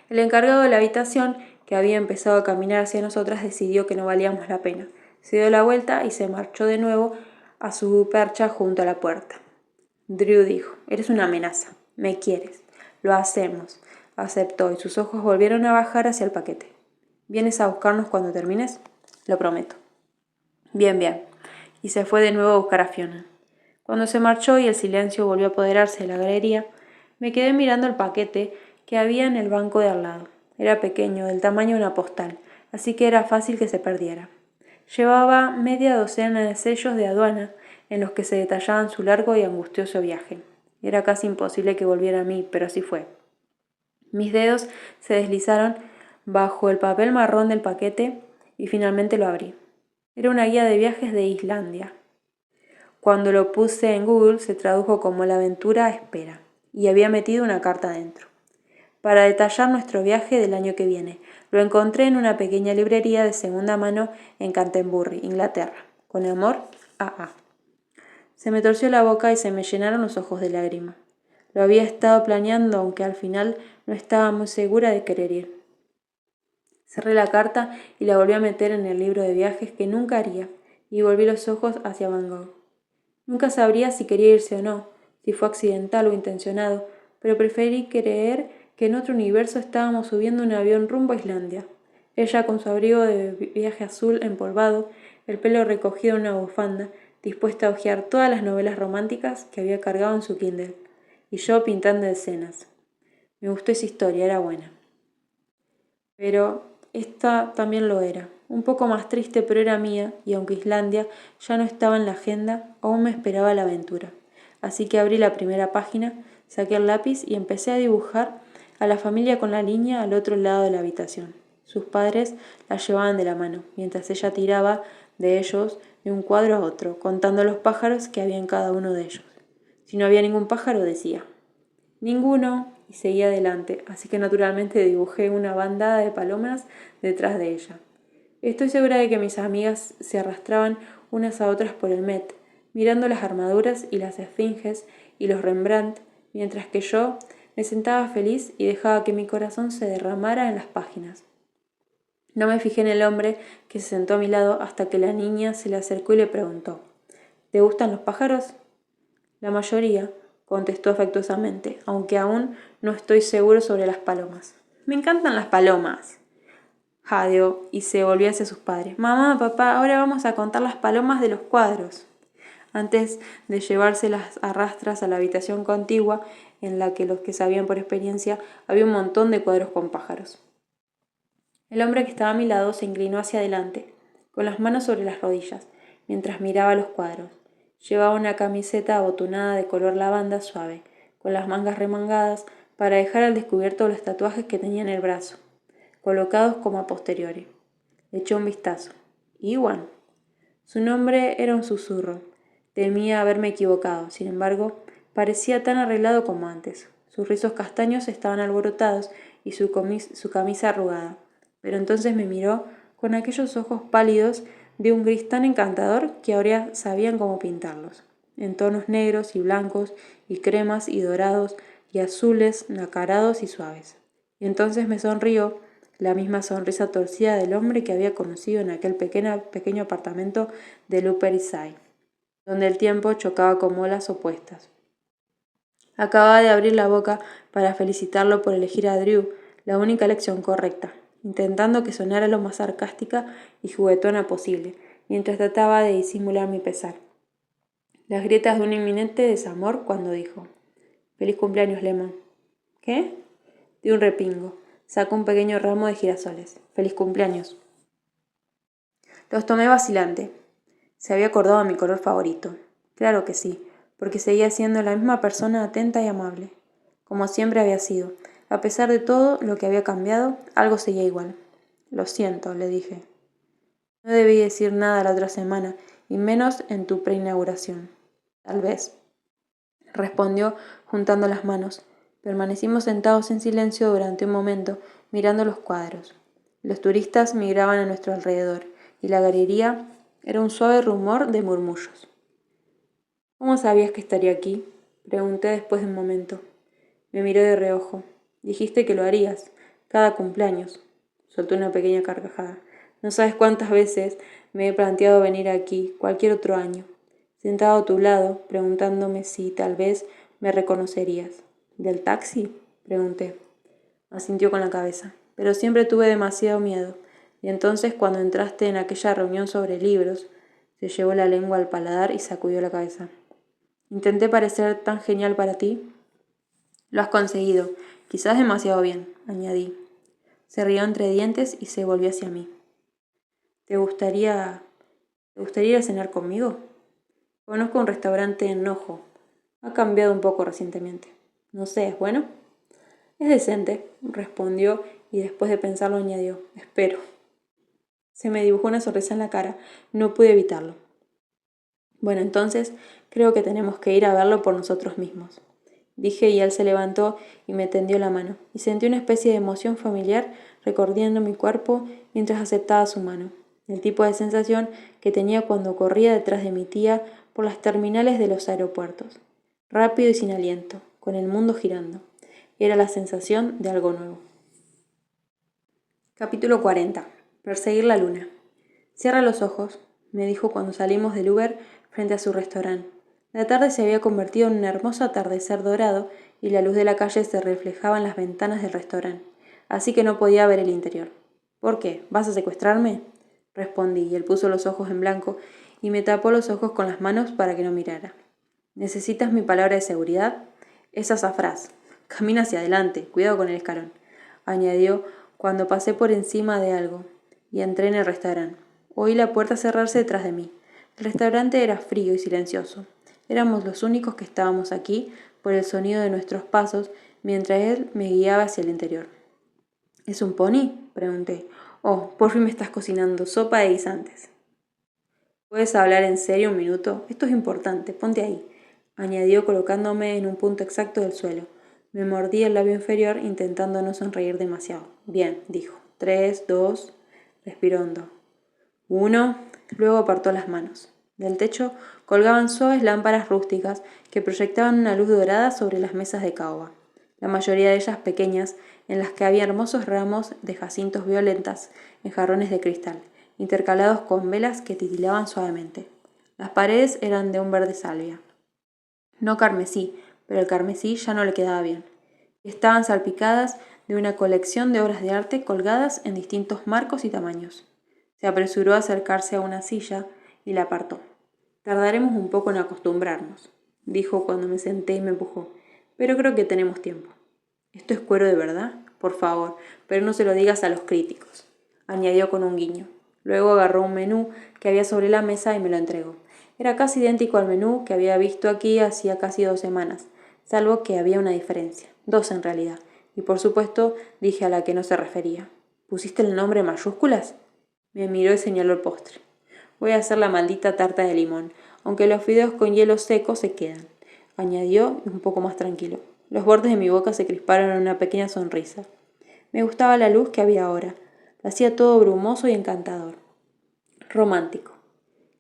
El encargado de la habitación, que había empezado a caminar hacia nosotras, decidió que no valíamos la pena. Se dio la vuelta y se marchó de nuevo a su percha junto a la puerta. Drew dijo, eres una amenaza. Me quieres. Lo hacemos. Aceptó y sus ojos volvieron a bajar hacia el paquete. ¿Vienes a buscarnos cuando termines? Lo prometo. Bien. Y se fue de nuevo a buscar a Fiona. Cuando se marchó y el silencio volvió a apoderarse de la galería, me quedé mirando el paquete que había en el banco de al lado. Era pequeño, del tamaño de una postal, así que era fácil que se perdiera. Llevaba media docena de sellos de aduana en los que se detallaban su largo y angustioso viaje. Era casi imposible que volviera a mí, pero así fue. Mis dedos se deslizaron bajo el papel marrón del paquete y finalmente lo abrí. Era una guía de viajes de Islandia. Cuando lo puse en Google se tradujo como La aventura espera y había metido una carta dentro. Para detallar nuestro viaje del año que viene. Lo encontré en una pequeña librería de segunda mano en Canterbury, Inglaterra. Con amor, A.A. Se me torció la boca y se me llenaron los ojos de lágrimas. Lo había estado planeando, aunque al final no estaba muy segura de querer ir. Cerré la carta y la volví a meter en el libro de viajes que nunca haría, y volví los ojos hacia Van Gogh. Nunca sabría si quería irse o no, si fue accidental o intencionado, pero preferí creer que en otro universo estábamos subiendo un avión rumbo a Islandia. Ella con su abrigo de viaje azul empolvado, el pelo recogido en una bufanda, dispuesta a hojear todas las novelas románticas que había cargado en su Kindle, y yo pintando escenas. Me gustó esa historia, era buena. Pero esta también lo era. Un poco más triste, pero era mía, y aunque Islandia ya no estaba en la agenda, aún me esperaba la aventura. Así que abrí la primera página, saqué el lápiz y empecé a dibujar a la familia con la línea al otro lado de la habitación. Sus padres la llevaban de la mano, mientras ella tiraba de ellos de un cuadro a otro, contando los pájaros que había en cada uno de ellos. Si no había ningún pájaro, decía. Ninguno, y seguía adelante, así que naturalmente dibujé una bandada de palomas detrás de ella. Estoy segura de que mis amigas se arrastraban unas a otras por el Met, mirando las armaduras y las esfinges y los Rembrandt, mientras que yo me sentaba feliz y dejaba que mi corazón se derramara en las páginas. No me fijé en el hombre que se sentó a mi lado hasta que la niña se le acercó y le preguntó, ¿te gustan los pájaros? La mayoría, contestó afectuosamente, aunque aún no estoy seguro sobre las palomas. Me encantan las palomas, jadeó y se volvió hacia sus padres. Mamá, papá, ahora vamos a contar las palomas de los cuadros. Antes de llevarse las arrastras a la habitación contigua, en la que los que sabían por experiencia había un montón de cuadros con pájaros. El hombre que estaba a mi lado se inclinó hacia adelante, con las manos sobre las rodillas, mientras miraba los cuadros. Llevaba una camiseta abotonada de color lavanda suave, con las mangas remangadas para dejar al descubierto los tatuajes que tenía en el brazo, colocados como a posteriori. Le echó un vistazo. Iwan. Su nombre era un susurro. Temía haberme equivocado. Sin embargo, parecía tan arreglado como antes. Sus rizos castaños estaban alborotados y su camisa arrugada. Pero entonces me miró con aquellos ojos pálidos de un gris tan encantador que ahora sabían cómo pintarlos, en tonos negros y blancos y cremas y dorados y azules nacarados y suaves. Y entonces me sonrió, la misma sonrisa torcida del hombre que había conocido en aquel pequeño apartamento del Upper East Side, donde el tiempo chocaba como olas opuestas. Acababa de abrir la boca para felicitarlo por elegir a Drew, la única elección correcta, intentando que sonara lo más sarcástica y juguetona posible, mientras trataba de disimular mi pesar. Las grietas de un inminente desamor cuando dijo: «Feliz cumpleaños, Lemon». «¿Qué?» Di un repingo. Sacó un pequeño ramo de girasoles. «Feliz cumpleaños». Los tomé vacilante. Se había acordado de mi color favorito. Claro que sí, porque seguía siendo la misma persona atenta y amable, como siempre había sido. A pesar de todo lo que había cambiado, algo seguía igual. «Lo siento», le dije. «No debí decir nada la otra semana, y menos en tu preinauguración». «Tal vez», respondió juntando las manos. Permanecimos sentados en silencio durante un momento, mirando los cuadros. Los turistas migraban a nuestro alrededor, y la galería era un suave rumor de murmullos. «¿Cómo sabías que estaría aquí?», pregunté después de un momento. Me miró de reojo. «Dijiste que lo harías, cada cumpleaños». Soltó una pequeña carcajada. «No sabes cuántas veces me he planteado venir aquí, cualquier otro año, sentado a tu lado, preguntándome si tal vez me reconocerías». «¿Del taxi?», pregunté. Asintió con la cabeza. «Pero siempre tuve demasiado miedo. Y entonces, cuando entraste en aquella reunión sobre libros», se llevó la lengua al paladar y sacudió la cabeza. «Intenté parecer tan genial para ti». «Lo has conseguido, quizás demasiado bien», añadí. Se rió entre dientes y se volvió hacia mí. ¿Te gustaría ir a cenar conmigo? Conozco un restaurante en Nojo. Ha cambiado un poco recientemente. No sé, ¿es bueno?» «Es decente», respondió y después de pensarlo añadió: «Espero». Se me dibujó una sonrisa en la cara. No pude evitarlo. «Bueno, entonces creo que tenemos que ir a verlo por nosotros mismos», dije, y él se levantó y me tendió la mano, y sentí una especie de emoción familiar recorriendo mi cuerpo mientras aceptaba su mano, el tipo de sensación que tenía cuando corría detrás de mi tía por las terminales de los aeropuertos, rápido y sin aliento, con el mundo girando. Era la sensación de algo nuevo. Capítulo 40. Perseguir la luna. «Cierra los ojos», me dijo cuando salimos del Uber frente a su restaurante. La tarde se había convertido en un hermoso atardecer dorado y la luz de la calle se reflejaba en las ventanas del restaurante, así que no podía ver el interior. «¿Por qué? ¿Vas a secuestrarme?», respondí, y él puso los ojos en blanco y me tapó los ojos con las manos para que no mirara. «¿Necesitas mi palabra de seguridad?» «Es azafrás. Camina hacia adelante, cuidado con el escalón», añadió cuando pasé por encima de algo y entré en el restaurante. Oí la puerta cerrarse detrás de mí. El restaurante era frío y silencioso. Éramos los únicos que estábamos aquí por el sonido de nuestros pasos mientras él me guiaba hacia el interior. «¿Es un pony?», pregunté. «Oh, por fin me estás cocinando sopa de guisantes». «¿Puedes hablar en serio un minuto? Esto es importante, ponte ahí», añadió colocándome en un punto exacto del suelo. Me mordí el labio inferior intentando no sonreír demasiado. «Bien», dijo. 3, 2, respiró hondo. 1, luego apartó las manos. Del techo colgaban suaves lámparas rústicas que proyectaban una luz dorada sobre las mesas de caoba, la mayoría de ellas pequeñas, en las que había hermosos ramos de jacintos violetas en jarrones de cristal, intercalados con velas que titilaban suavemente. Las paredes eran de un verde salvia. No carmesí, pero el carmesí ya no le quedaba bien. Estaban salpicadas de una colección de obras de arte colgadas en distintos marcos y tamaños. Se apresuró a acercarse a una silla y la apartó. «Tardaremos un poco en acostumbrarnos», dijo cuando me senté y me empujó, «pero creo que tenemos tiempo». «¿Esto es cuero de verdad? Por favor, pero no se lo digas a los críticos», añadió con un guiño. Luego agarró un menú que había sobre la mesa y me lo entregó. Era casi idéntico al menú que había visto aquí hacía casi 2 semanas, salvo que había una diferencia, 2 en realidad, y por supuesto dije a la que no se refería. «¿Pusiste el nombre en mayúsculas?». Me miró y señaló el postre. «Voy a hacer la maldita tarta de limón, aunque los fideos con hielo seco se quedan», añadió un poco más tranquilo. Los bordes de mi boca se crisparon en una pequeña sonrisa. Me gustaba la luz que había ahora. Lo hacía todo brumoso y encantador. Romántico.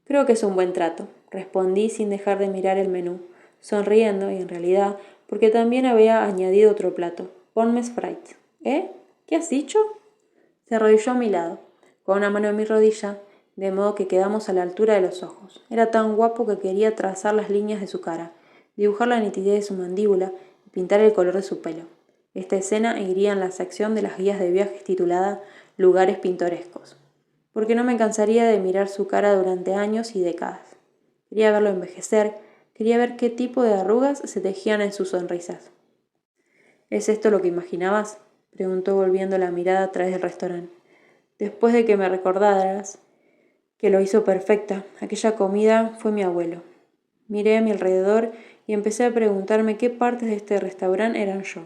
«Creo que es un buen trato», respondí sin dejar de mirar el menú, sonriendo y en realidad porque también había añadido otro plato, Pommes frites. «¿Eh? ¿Qué has dicho?». Se arrodilló a mi lado, con una mano en mi rodilla, de modo que quedamos a la altura de los ojos. Era tan guapo que quería trazar las líneas de su cara, dibujar la nitidez de su mandíbula y pintar el color de su pelo. Esta escena iría en la sección de las guías de viajes titulada lugares pintorescos, porque no me cansaría de mirar su cara durante años y décadas. Quería verlo envejecer, quería ver qué tipo de arrugas se tejían en sus sonrisas. ¿Es esto lo que imaginabas?, preguntó volviendo la mirada a través del restaurante. Después de que me recordaras que lo hizo perfecta, aquella comida fue mi abuelo. Miré a mi alrededor y empecé a preguntarme qué partes de este restaurante eran yo.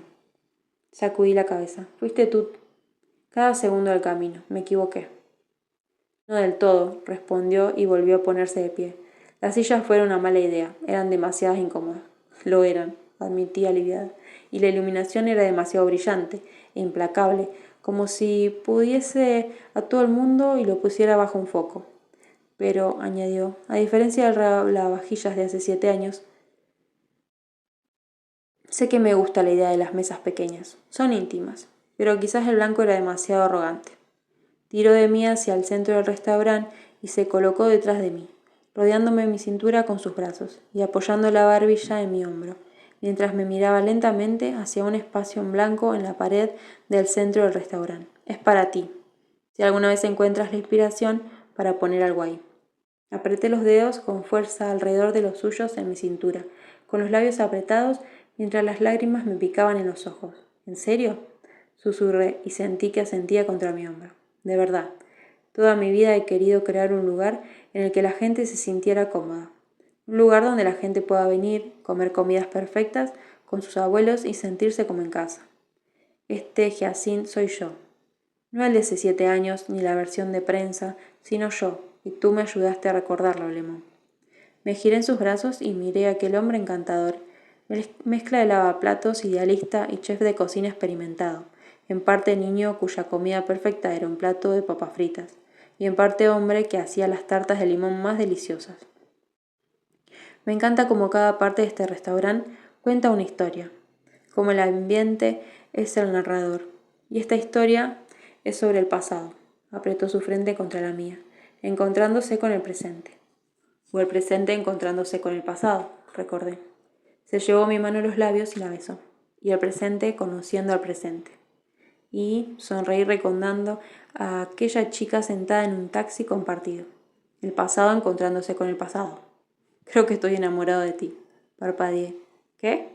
Sacudí la cabeza. Fuiste tú. Cada segundo del camino. Me equivoqué. No del todo, respondió y volvió a ponerse de pie. Las sillas fueron una mala idea. Eran demasiado incómodas. Lo eran, admití aliviada. Y la iluminación era demasiado brillante e implacable, como si pudiese a todo el mundo y lo pusiera bajo un foco. Pero, añadió, a diferencia del lavavajillas de hace 7 años, sé que me gusta la idea de las mesas pequeñas. Son íntimas, pero quizás el blanco era demasiado arrogante. Tiró de mí hacia el centro del restaurante y se colocó detrás de mí, rodeándome mi cintura con sus brazos y apoyando la barbilla en mi hombro, mientras me miraba lentamente hacia un espacio en blanco en la pared del centro del restaurante. Es para ti, si alguna vez encuentras la inspiración para poner algo ahí. Apreté los dedos con fuerza alrededor de los suyos en mi cintura, con los labios apretados mientras las lágrimas me picaban en los ojos. ¿En serio?, susurré y sentí que asentía contra mi hombro. De verdad, toda mi vida he querido crear un lugar en el que la gente se sintiera cómoda. Un lugar donde la gente pueda venir, comer comidas perfectas con sus abuelos y sentirse como en casa. Este Jacint soy yo. No el de hace 7 años ni la versión de prensa, sino yo, y tú me ayudaste a recordarlo, Lemon. Me giré en sus brazos y miré a aquel hombre encantador, mezcla de lavaplatos idealista y chef de cocina experimentado, en parte niño cuya comida perfecta era un plato de papas fritas, y en parte hombre que hacía las tartas de limón más deliciosas. Me encanta cómo cada parte de este restaurante cuenta una historia, como el ambiente es el narrador, y esta historia es sobre el pasado. Apretó su frente contra la mía, encontrándose con el presente. O el presente encontrándose con el pasado, recordé. Se llevó mi mano a los labios y la besó. Y el presente conociendo al presente. Y sonreí recordando a aquella chica sentada en un taxi compartido. El pasado encontrándose con el pasado. Creo que estoy enamorado de ti, parpadeé. ¿Qué?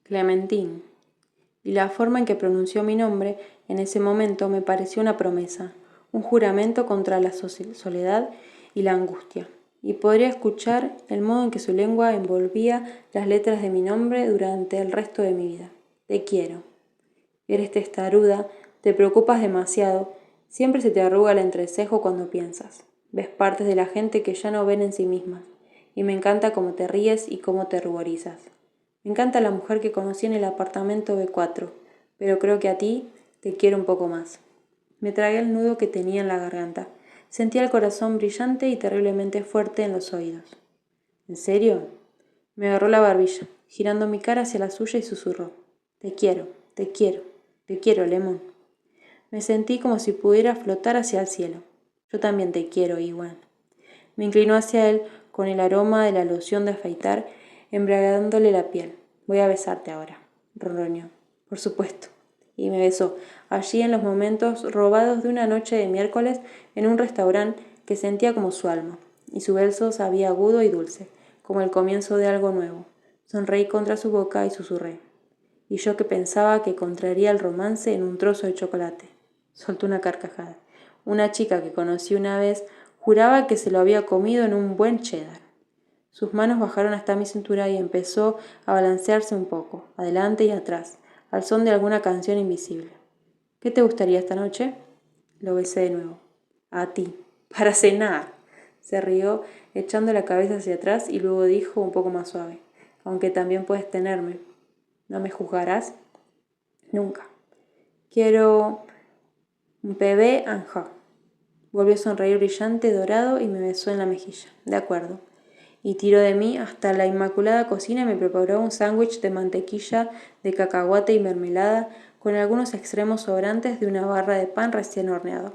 Clementine. Y la forma en que pronunció mi nombre en ese momento me pareció una promesa, un juramento contra la soledad y la angustia, y podría escuchar el modo en que su lengua envolvía las letras de mi nombre durante el resto de mi vida. Te quiero. Eres testaruda, te preocupas demasiado, siempre se te arruga el entrecejo cuando piensas. Ves partes de la gente que ya no ven en sí mismas, y me encanta cómo te ríes y cómo te ruborizas. Me encanta la mujer que conocí en el apartamento B4, pero creo que a ti te quiero un poco más. Me tragué el nudo que tenía en la garganta. Sentía el corazón brillante y terriblemente fuerte en los oídos. ¿En serio? Me agarró la barbilla, girando mi cara hacia la suya y susurró. Te quiero, te quiero, te quiero, Lemon. Me sentí como si pudiera flotar hacia el cielo. Yo también te quiero, Iwan. Me inclinó hacia él con el aroma de la loción de afeitar embriagándole la piel. Voy a besarte ahora, ronroneó. Por supuesto. Y me besó, allí en los momentos robados de una noche de miércoles en un restaurante que sentía como su alma, y su beso sabía agudo y dulce, como el comienzo de algo nuevo. Sonreí contra su boca y susurré. Y yo que pensaba que encontraría el romance en un trozo de chocolate. Soltó una carcajada. Una chica que conocí una vez juraba que se lo había comido en un buen cheddar. Sus manos bajaron hasta mi cintura y empezó a balancearse un poco, adelante y atrás, al son de alguna canción invisible. ¿Qué te gustaría esta noche? Lo besé de nuevo. A ti. Para cenar. Se rió, echando la cabeza hacia atrás y luego dijo un poco más suave. Aunque también puedes tenerme. ¿No me juzgarás? Nunca. Quiero un bebé anja. Volvió a sonreír brillante, dorado y me besó en la mejilla. De acuerdo. Y tiró de mí hasta la inmaculada cocina y me preparó un sándwich de mantequilla, de cacahuate y mermelada, con algunos extremos sobrantes de una barra de pan recién horneado,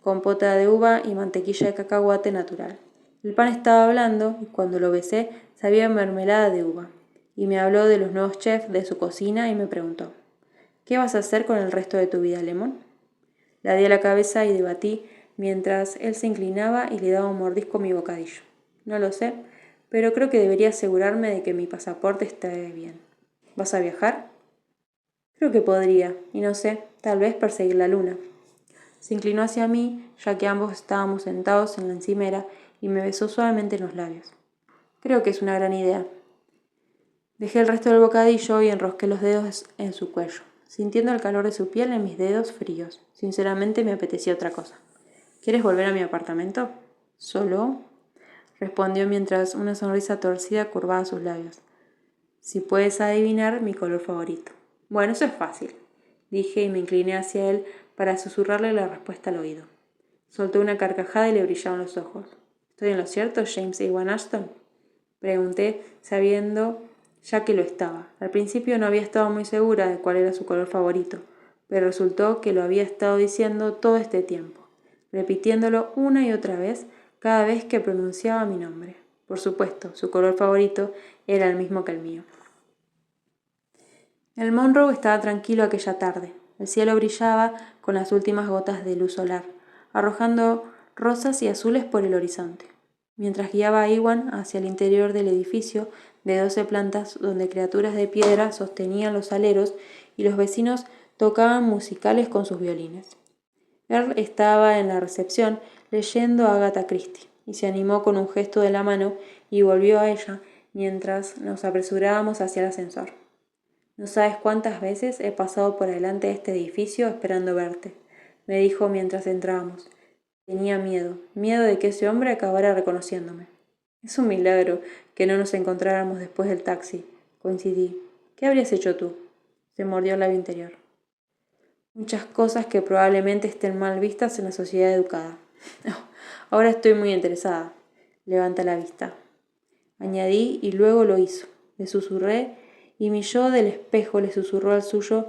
compota de uva y mantequilla de cacahuate natural. El pan estaba blando y cuando lo besé sabía mermelada de uva, y me habló de los nuevos chefs de su cocina y me preguntó, ¿qué vas a hacer con el resto de tu vida, Lemon? La di a la cabeza y debatí mientras él se inclinaba y le daba un mordisco a mi bocadillo. No lo sé, pero creo que debería asegurarme de que mi pasaporte esté bien. ¿Vas a viajar? Creo que podría, y no sé, tal vez perseguir la luna. Se inclinó hacia mí, ya que ambos estábamos sentados en la encimera, y me besó suavemente en los labios. Creo que es una gran idea. Dejé el resto del bocadillo y enrosqué los dedos en su cuello, sintiendo el calor de su piel en mis dedos fríos. Sinceramente me apetecía otra cosa. ¿Quieres volver a mi apartamento? ¿Solo? Respondió mientras una sonrisa torcida curvaba sus labios. Si puedes adivinar mi color favorito. Bueno, eso es fácil, dije y me incliné hacia él para susurrarle la respuesta al oído. Soltó una carcajada y le brillaban los ojos. ¿Estoy en lo cierto, James Ewan Ashton? Pregunté, sabiendo ya que lo estaba. Al principio no había estado muy segura de cuál era su color favorito, pero resultó que lo había estado diciendo todo este tiempo, repitiéndolo una y otra vez cada vez que pronunciaba mi nombre. Por supuesto, su color favorito era el mismo que el mío. El Monroe estaba tranquilo aquella tarde. El cielo brillaba con las últimas gotas de luz solar, arrojando rosas y azules por el horizonte. Mientras guiaba a Iwan hacia el interior del edificio de 12 plantas donde criaturas de piedra sostenían los aleros y los vecinos tocaban musicales con sus violines. Earl estaba en la recepción leyendo a Agatha Christie y se animó con un gesto de la mano y volvió a ella mientras nos apresurábamos hacia el ascensor. No sabes cuántas veces he pasado por delante de este edificio esperando verte, me dijo mientras entrábamos. Tenía miedo de que ese hombre acabara reconociéndome. Es un milagro que no nos encontráramos después del taxi, coincidí. ¿Qué habrías hecho tú? Se mordió el labio interior. Muchas cosas que probablemente estén mal vistas en la sociedad educada. Ahora estoy muy interesada. Levanta la vista. Añadí y luego lo hizo. Le susurré y mi yo del espejo le susurró al suyo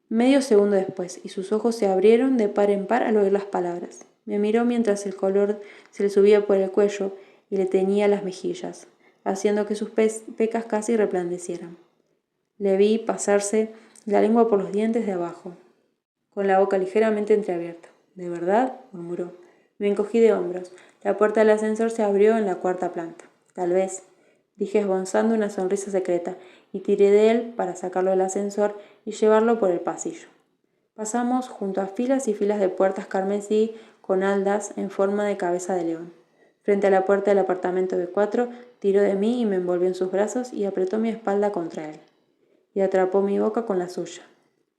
medio segundo después, y sus ojos se abrieron de par en par al oír las palabras. Me miró mientras el color se le subía por el cuello y le teñía las mejillas, haciendo que sus pecas casi resplandecieran. Le vi pasarse la lengua por los dientes de abajo, con la boca ligeramente entreabierta. ¿De verdad? Murmuró. Me encogí de hombros. La puerta del ascensor se abrió en la 4ª planta. Tal vez, dije esbozando una sonrisa secreta, y tiré de él para sacarlo del ascensor y llevarlo por el pasillo. Pasamos junto a filas y filas de puertas carmesí con haldas en forma de cabeza de león. Frente a la puerta del apartamento B4, tiró de mí y me envolvió en sus brazos y apretó mi espalda contra él. Y atrapó mi boca con la suya.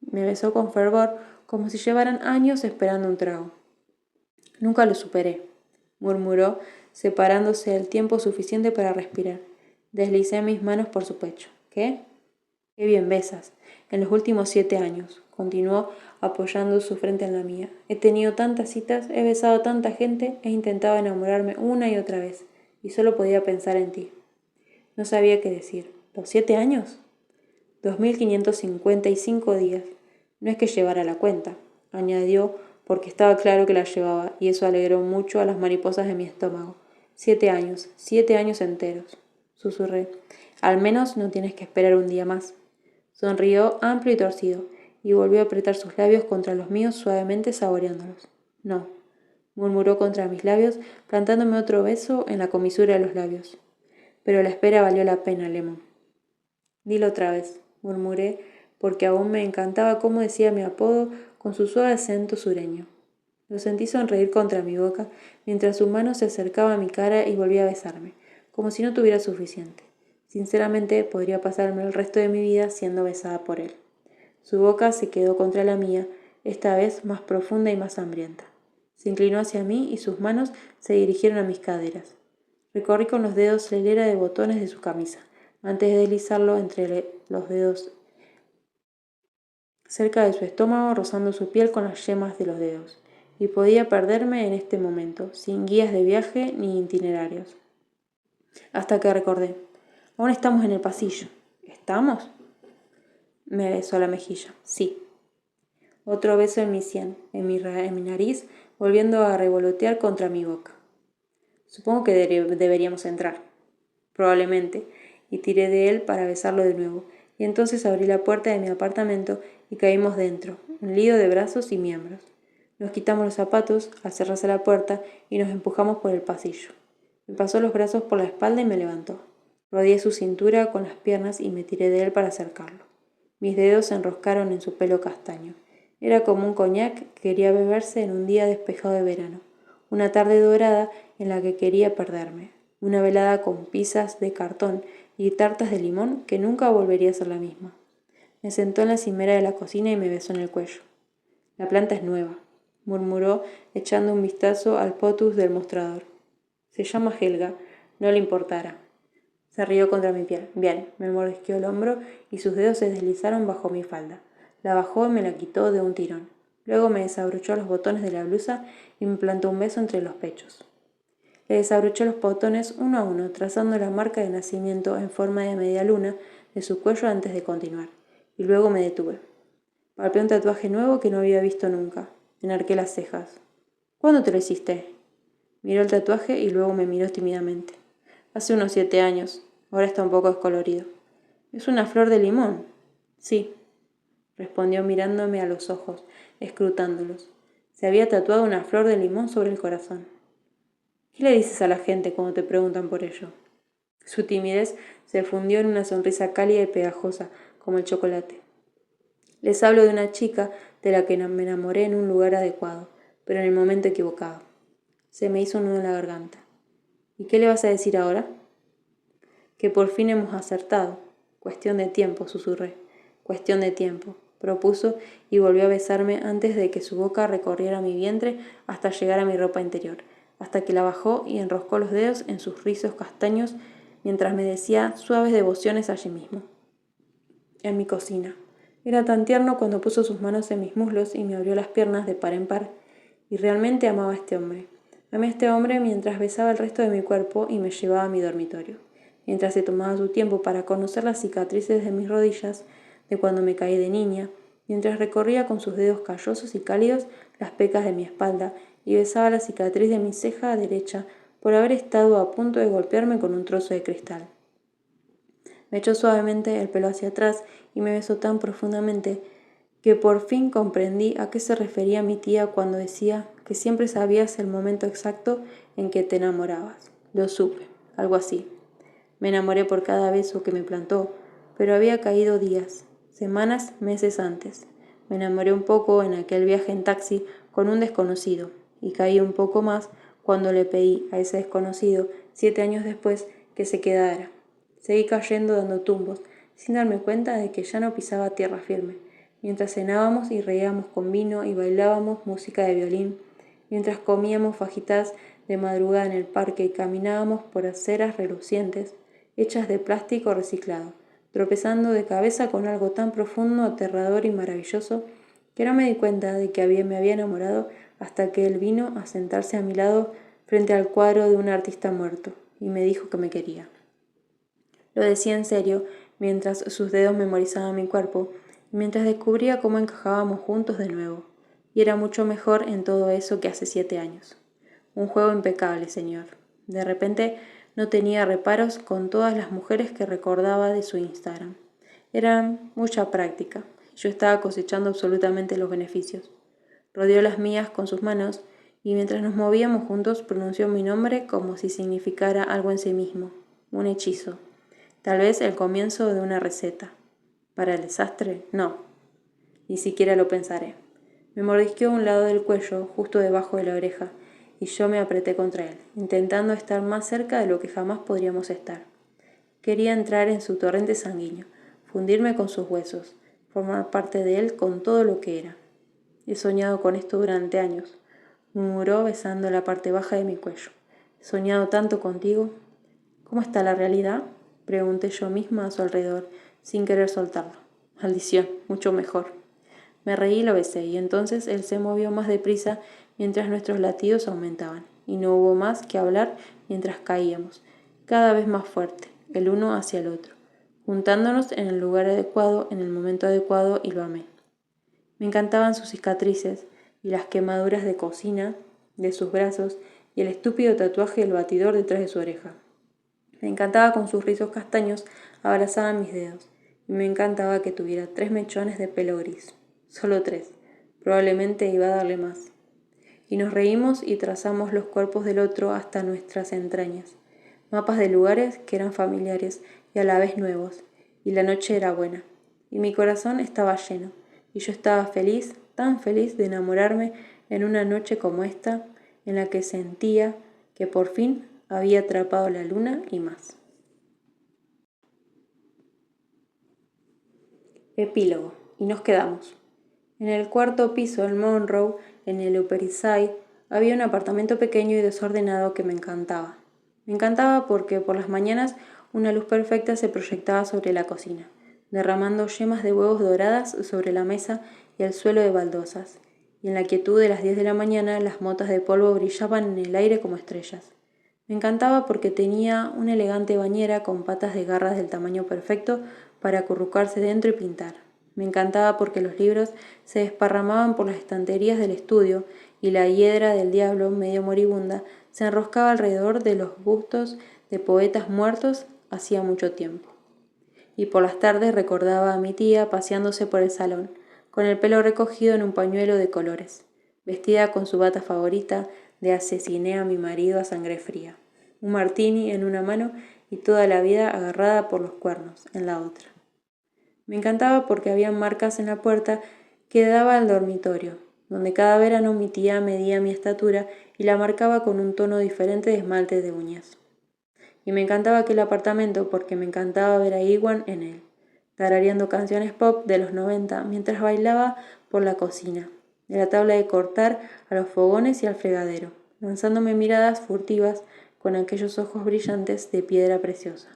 Me besó con fervor, como si llevaran años esperando un trago. Nunca lo superé, murmuró, separándose el tiempo suficiente para respirar. Deslicé mis manos por su pecho. ¿Qué? Qué bien besas. En los últimos 7 años, continuó apoyando su frente en la mía. He tenido tantas citas, he besado a tanta gente, he intentado enamorarme una y otra vez, y solo podía pensar en ti. No sabía qué decir. ¿Los 7 años? 2555 días. No es que llevara la cuenta, añadió, porque estaba claro que la llevaba, y eso alegró mucho a las mariposas de mi estómago. 7 años, 7 años enteros, susurré. Al menos no tienes que esperar un día más. Sonrió amplio y torcido, y volvió a apretar sus labios contra los míos suavemente saboreándolos. No, murmuró contra mis labios, plantándome otro beso en la comisura de los labios. Pero la espera valió la pena, Lemon. Dilo otra vez, murmuré, porque aún me encantaba cómo decía mi apodo con su suave acento sureño. Lo sentí sonreír contra mi boca, mientras su mano se acercaba a mi cara y volvía a besarme, como si no tuviera suficiente. Sinceramente, podría pasarme el resto de mi vida siendo besada por él. Su boca se quedó contra la mía, esta vez más profunda y más hambrienta. Se inclinó hacia mí y sus manos se dirigieron a mis caderas. Recorrí con los dedos la hilera de botones de su camisa, antes de deslizarlo entre los dedos cerca de su estómago, rozando su piel con las yemas de los dedos. Y podía perderme en este momento, sin guías de viaje ni itinerarios. Hasta que recordé. Aún estamos en el pasillo. ¿Estamos? Me besó la mejilla. Sí. Otro beso en mi sien, en mi nariz, volviendo a revolotear contra mi boca. Supongo que deberíamos entrar. Probablemente. Y tiré de él para besarlo de nuevo. Y entonces abrí la puerta de mi apartamento y caímos dentro, un lío de brazos y miembros. Nos quitamos los zapatos al cerrarse la puerta y nos empujamos por el pasillo. Me pasó los brazos por la espalda y me levantó. Rodeé su cintura con las piernas y me tiré de él para acercarlo. Mis dedos se enroscaron en su pelo castaño. Era como un coñac que quería beberse en un día despejado de verano, una tarde dorada en la que quería perderme, una velada con pizzas de cartón y tartas de limón que nunca volvería a ser la misma. Me sentó en la cimera de la cocina y me besó en el cuello. La planta es nueva, murmuró echando un vistazo al potus del mostrador. Se llama Helga, no le importará. Se rió contra mi piel. Bien, me mordisqueó el hombro y sus dedos se deslizaron bajo mi falda. La bajó y me la quitó de un tirón. Luego me desabrochó los botones de la blusa y me plantó un beso entre los pechos. Le desabroché los botones uno a uno, trazando la marca de nacimiento en forma de media luna de su cuello antes de continuar, y luego me detuve. Palpé un tatuaje nuevo que no había visto nunca. Enarqué las cejas. ¿Cuándo te lo hiciste? Miró el tatuaje y luego me miró tímidamente. Hace unos 7 años. Ahora está un poco descolorido. ¿Es una flor de limón? Sí, respondió mirándome a los ojos, escrutándolos. Se había tatuado una flor de limón sobre el corazón. ¿Qué le dices a la gente cuando te preguntan por ello? Su timidez se fundió en una sonrisa cálida y pegajosa, como el chocolate. Les hablo de una chica de la que me enamoré en un lugar adecuado, pero en el momento equivocado. Se me hizo un nudo en la garganta. ¿Y qué le vas a decir ahora? Que por fin hemos acertado. Cuestión de tiempo, susurré. Cuestión de tiempo, propuso y volvió a besarme antes de que su boca recorriera mi vientre hasta llegar a mi ropa interior, hasta que la bajó y enroscó los dedos en sus rizos castaños mientras me decía suaves devociones allí mismo, en mi cocina. Era tan tierno cuando puso sus manos en mis muslos y me abrió las piernas de par en par, y realmente amaba a este hombre. Amé a este hombre mientras besaba el resto de mi cuerpo y me llevaba a mi dormitorio, mientras se tomaba su tiempo para conocer las cicatrices de mis rodillas de cuando me caí de niña, mientras recorría con sus dedos callosos y cálidos las pecas de mi espalda y besaba la cicatriz de mi ceja derecha por haber estado a punto de golpearme con un trozo de cristal. Me echó suavemente el pelo hacia atrás y me besó tan profundamente que por fin comprendí a qué se refería mi tía cuando decía que siempre sabías el momento exacto en que te enamorabas. Lo supe, algo así. Me enamoré por cada beso que me plantó, pero había caído días, semanas, meses antes. Me enamoré un poco en aquel viaje en taxi con un desconocido, y caí un poco más cuando le pedí a ese desconocido, 7 años después, que se quedara. Seguí cayendo dando tumbos, sin darme cuenta de que ya no pisaba tierra firme, mientras cenábamos y reíamos con vino y bailábamos música de violín, mientras comíamos fajitas de madrugada en el parque y caminábamos por aceras relucientes, hechas de plástico reciclado, tropezando de cabeza con algo tan profundo, aterrador y maravilloso que no me di cuenta de que me había enamorado hasta que él vino a sentarse a mi lado frente al cuadro de un artista muerto y me dijo que me quería. Lo decía en serio mientras sus dedos memorizaban mi cuerpo y mientras descubría cómo encajábamos juntos de nuevo, y era mucho mejor en todo eso que hace 7 años. Un juego impecable, señor. De repente no tenía reparos con todas las mujeres que recordaba de su Instagram. Era mucha práctica. Yo estaba cosechando absolutamente los beneficios. Rodeó las mías con sus manos y mientras nos movíamos juntos pronunció mi nombre como si significara algo en sí mismo, un hechizo. Tal vez el comienzo de una receta. ¿Para el desastre? No. Ni siquiera lo pensaré. Me mordisqueó un lado del cuello, justo debajo de la oreja, y yo me apreté contra él, intentando estar más cerca de lo que jamás podríamos estar. Quería entrar en su torrente sanguíneo, fundirme con sus huesos, formar parte de él con todo lo que era. He soñado con esto durante años, murmuró besando la parte baja de mi cuello. He soñado tanto contigo. ¿Cómo está la realidad? Pregunté yo misma a su alrededor, sin querer soltarlo. Maldición, mucho mejor. Me reí y lo besé, y entonces él se movió más deprisa mientras nuestros latidos aumentaban, y no hubo más que hablar mientras caíamos, cada vez más fuerte, el uno hacia el otro, juntándonos en el lugar adecuado, en el momento adecuado, y lo amé. Me encantaban sus cicatrices y las quemaduras de cocina de sus brazos y el estúpido tatuaje del batidor detrás de su oreja. Me encantaba con sus rizos castaños abrazaban mis dedos, y me encantaba que tuviera 3 mechones de pelo gris. Solo 3. Probablemente iba a darle más. y nos reímos y trazamos los cuerpos del otro hasta nuestras entrañas, mapas de lugares que eran familiares y a la vez nuevos, y la noche era buena, y mi corazón estaba lleno, y yo estaba feliz, tan feliz de enamorarme en una noche como esta, en la que sentía que por fin había atrapado la luna y más. Epílogo. Y nos quedamos. En el cuarto piso del Monroe, en el Upper East Side, había un apartamento pequeño y desordenado que me encantaba. Me encantaba porque por las mañanas una luz perfecta se proyectaba sobre la cocina, derramando yemas de huevos doradas sobre la mesa y el suelo de baldosas, y en la quietud de las 10 de la mañana las motas de polvo brillaban en el aire como estrellas. Me encantaba porque tenía una elegante bañera con patas de garras del tamaño perfecto para acurrucarse dentro y pintar. Me encantaba porque los libros se desparramaban por las estanterías del estudio y la hiedra del diablo, medio moribunda, se enroscaba alrededor de los bustos de poetas muertos hacía mucho tiempo. Y por las tardes recordaba a mi tía paseándose por el salón, con el pelo recogido en un pañuelo de colores, vestida con su bata favorita de asesiné a mi marido a sangre fría, un martini en una mano y toda la vida agarrada por los cuernos en la otra. Me encantaba porque había marcas en la puerta que daba al dormitorio, donde cada verano mi tía medía mi estatura y la marcaba con un tono diferente de esmalte de uñas. Y me encantaba aquel apartamento porque me encantaba ver a Iwan en él, tarareando canciones pop de los 90 mientras bailaba por la cocina, de la tabla de cortar a los fogones y al fregadero, lanzándome miradas furtivas con aquellos ojos brillantes de piedra preciosa.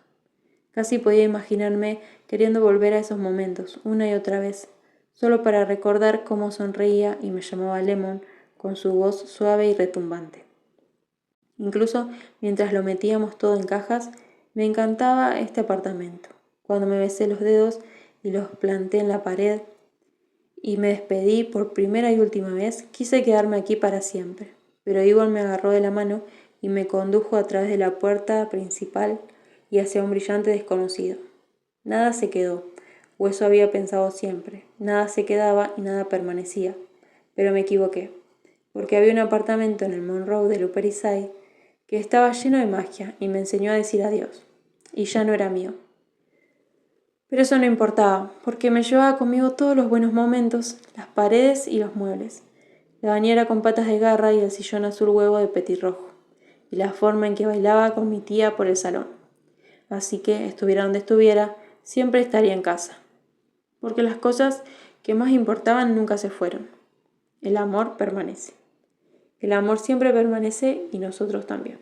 Casi podía imaginarme queriendo volver a esos momentos, una y otra vez, solo para recordar cómo sonreía y me llamaba Lemon con su voz suave y retumbante. Incluso mientras lo metíamos todo en cajas, me encantaba este apartamento. Cuando me besé los dedos y los planté en la pared y me despedí por primera y última vez, quise quedarme aquí para siempre. Pero Igor me agarró de la mano y me condujo a través de la puerta principal y hacia un brillante desconocido. Nada se quedó, o eso había pensado siempre. Nada se quedaba y nada permanecía. Pero me equivoqué, porque había un apartamento en el Monroe del Upper East Side que estaba lleno de magia y me enseñó a decir adiós, y ya no era mío. Pero eso no importaba, porque me llevaba conmigo todos los buenos momentos, las paredes y los muebles, la bañera con patas de garra y el sillón azul huevo de petirrojo, y la forma en que bailaba con mi tía por el salón. Así que, estuviera donde estuviera, siempre estaría en casa, porque las cosas que más importaban nunca se fueron. El amor permanece. El amor siempre permanece y nosotros también.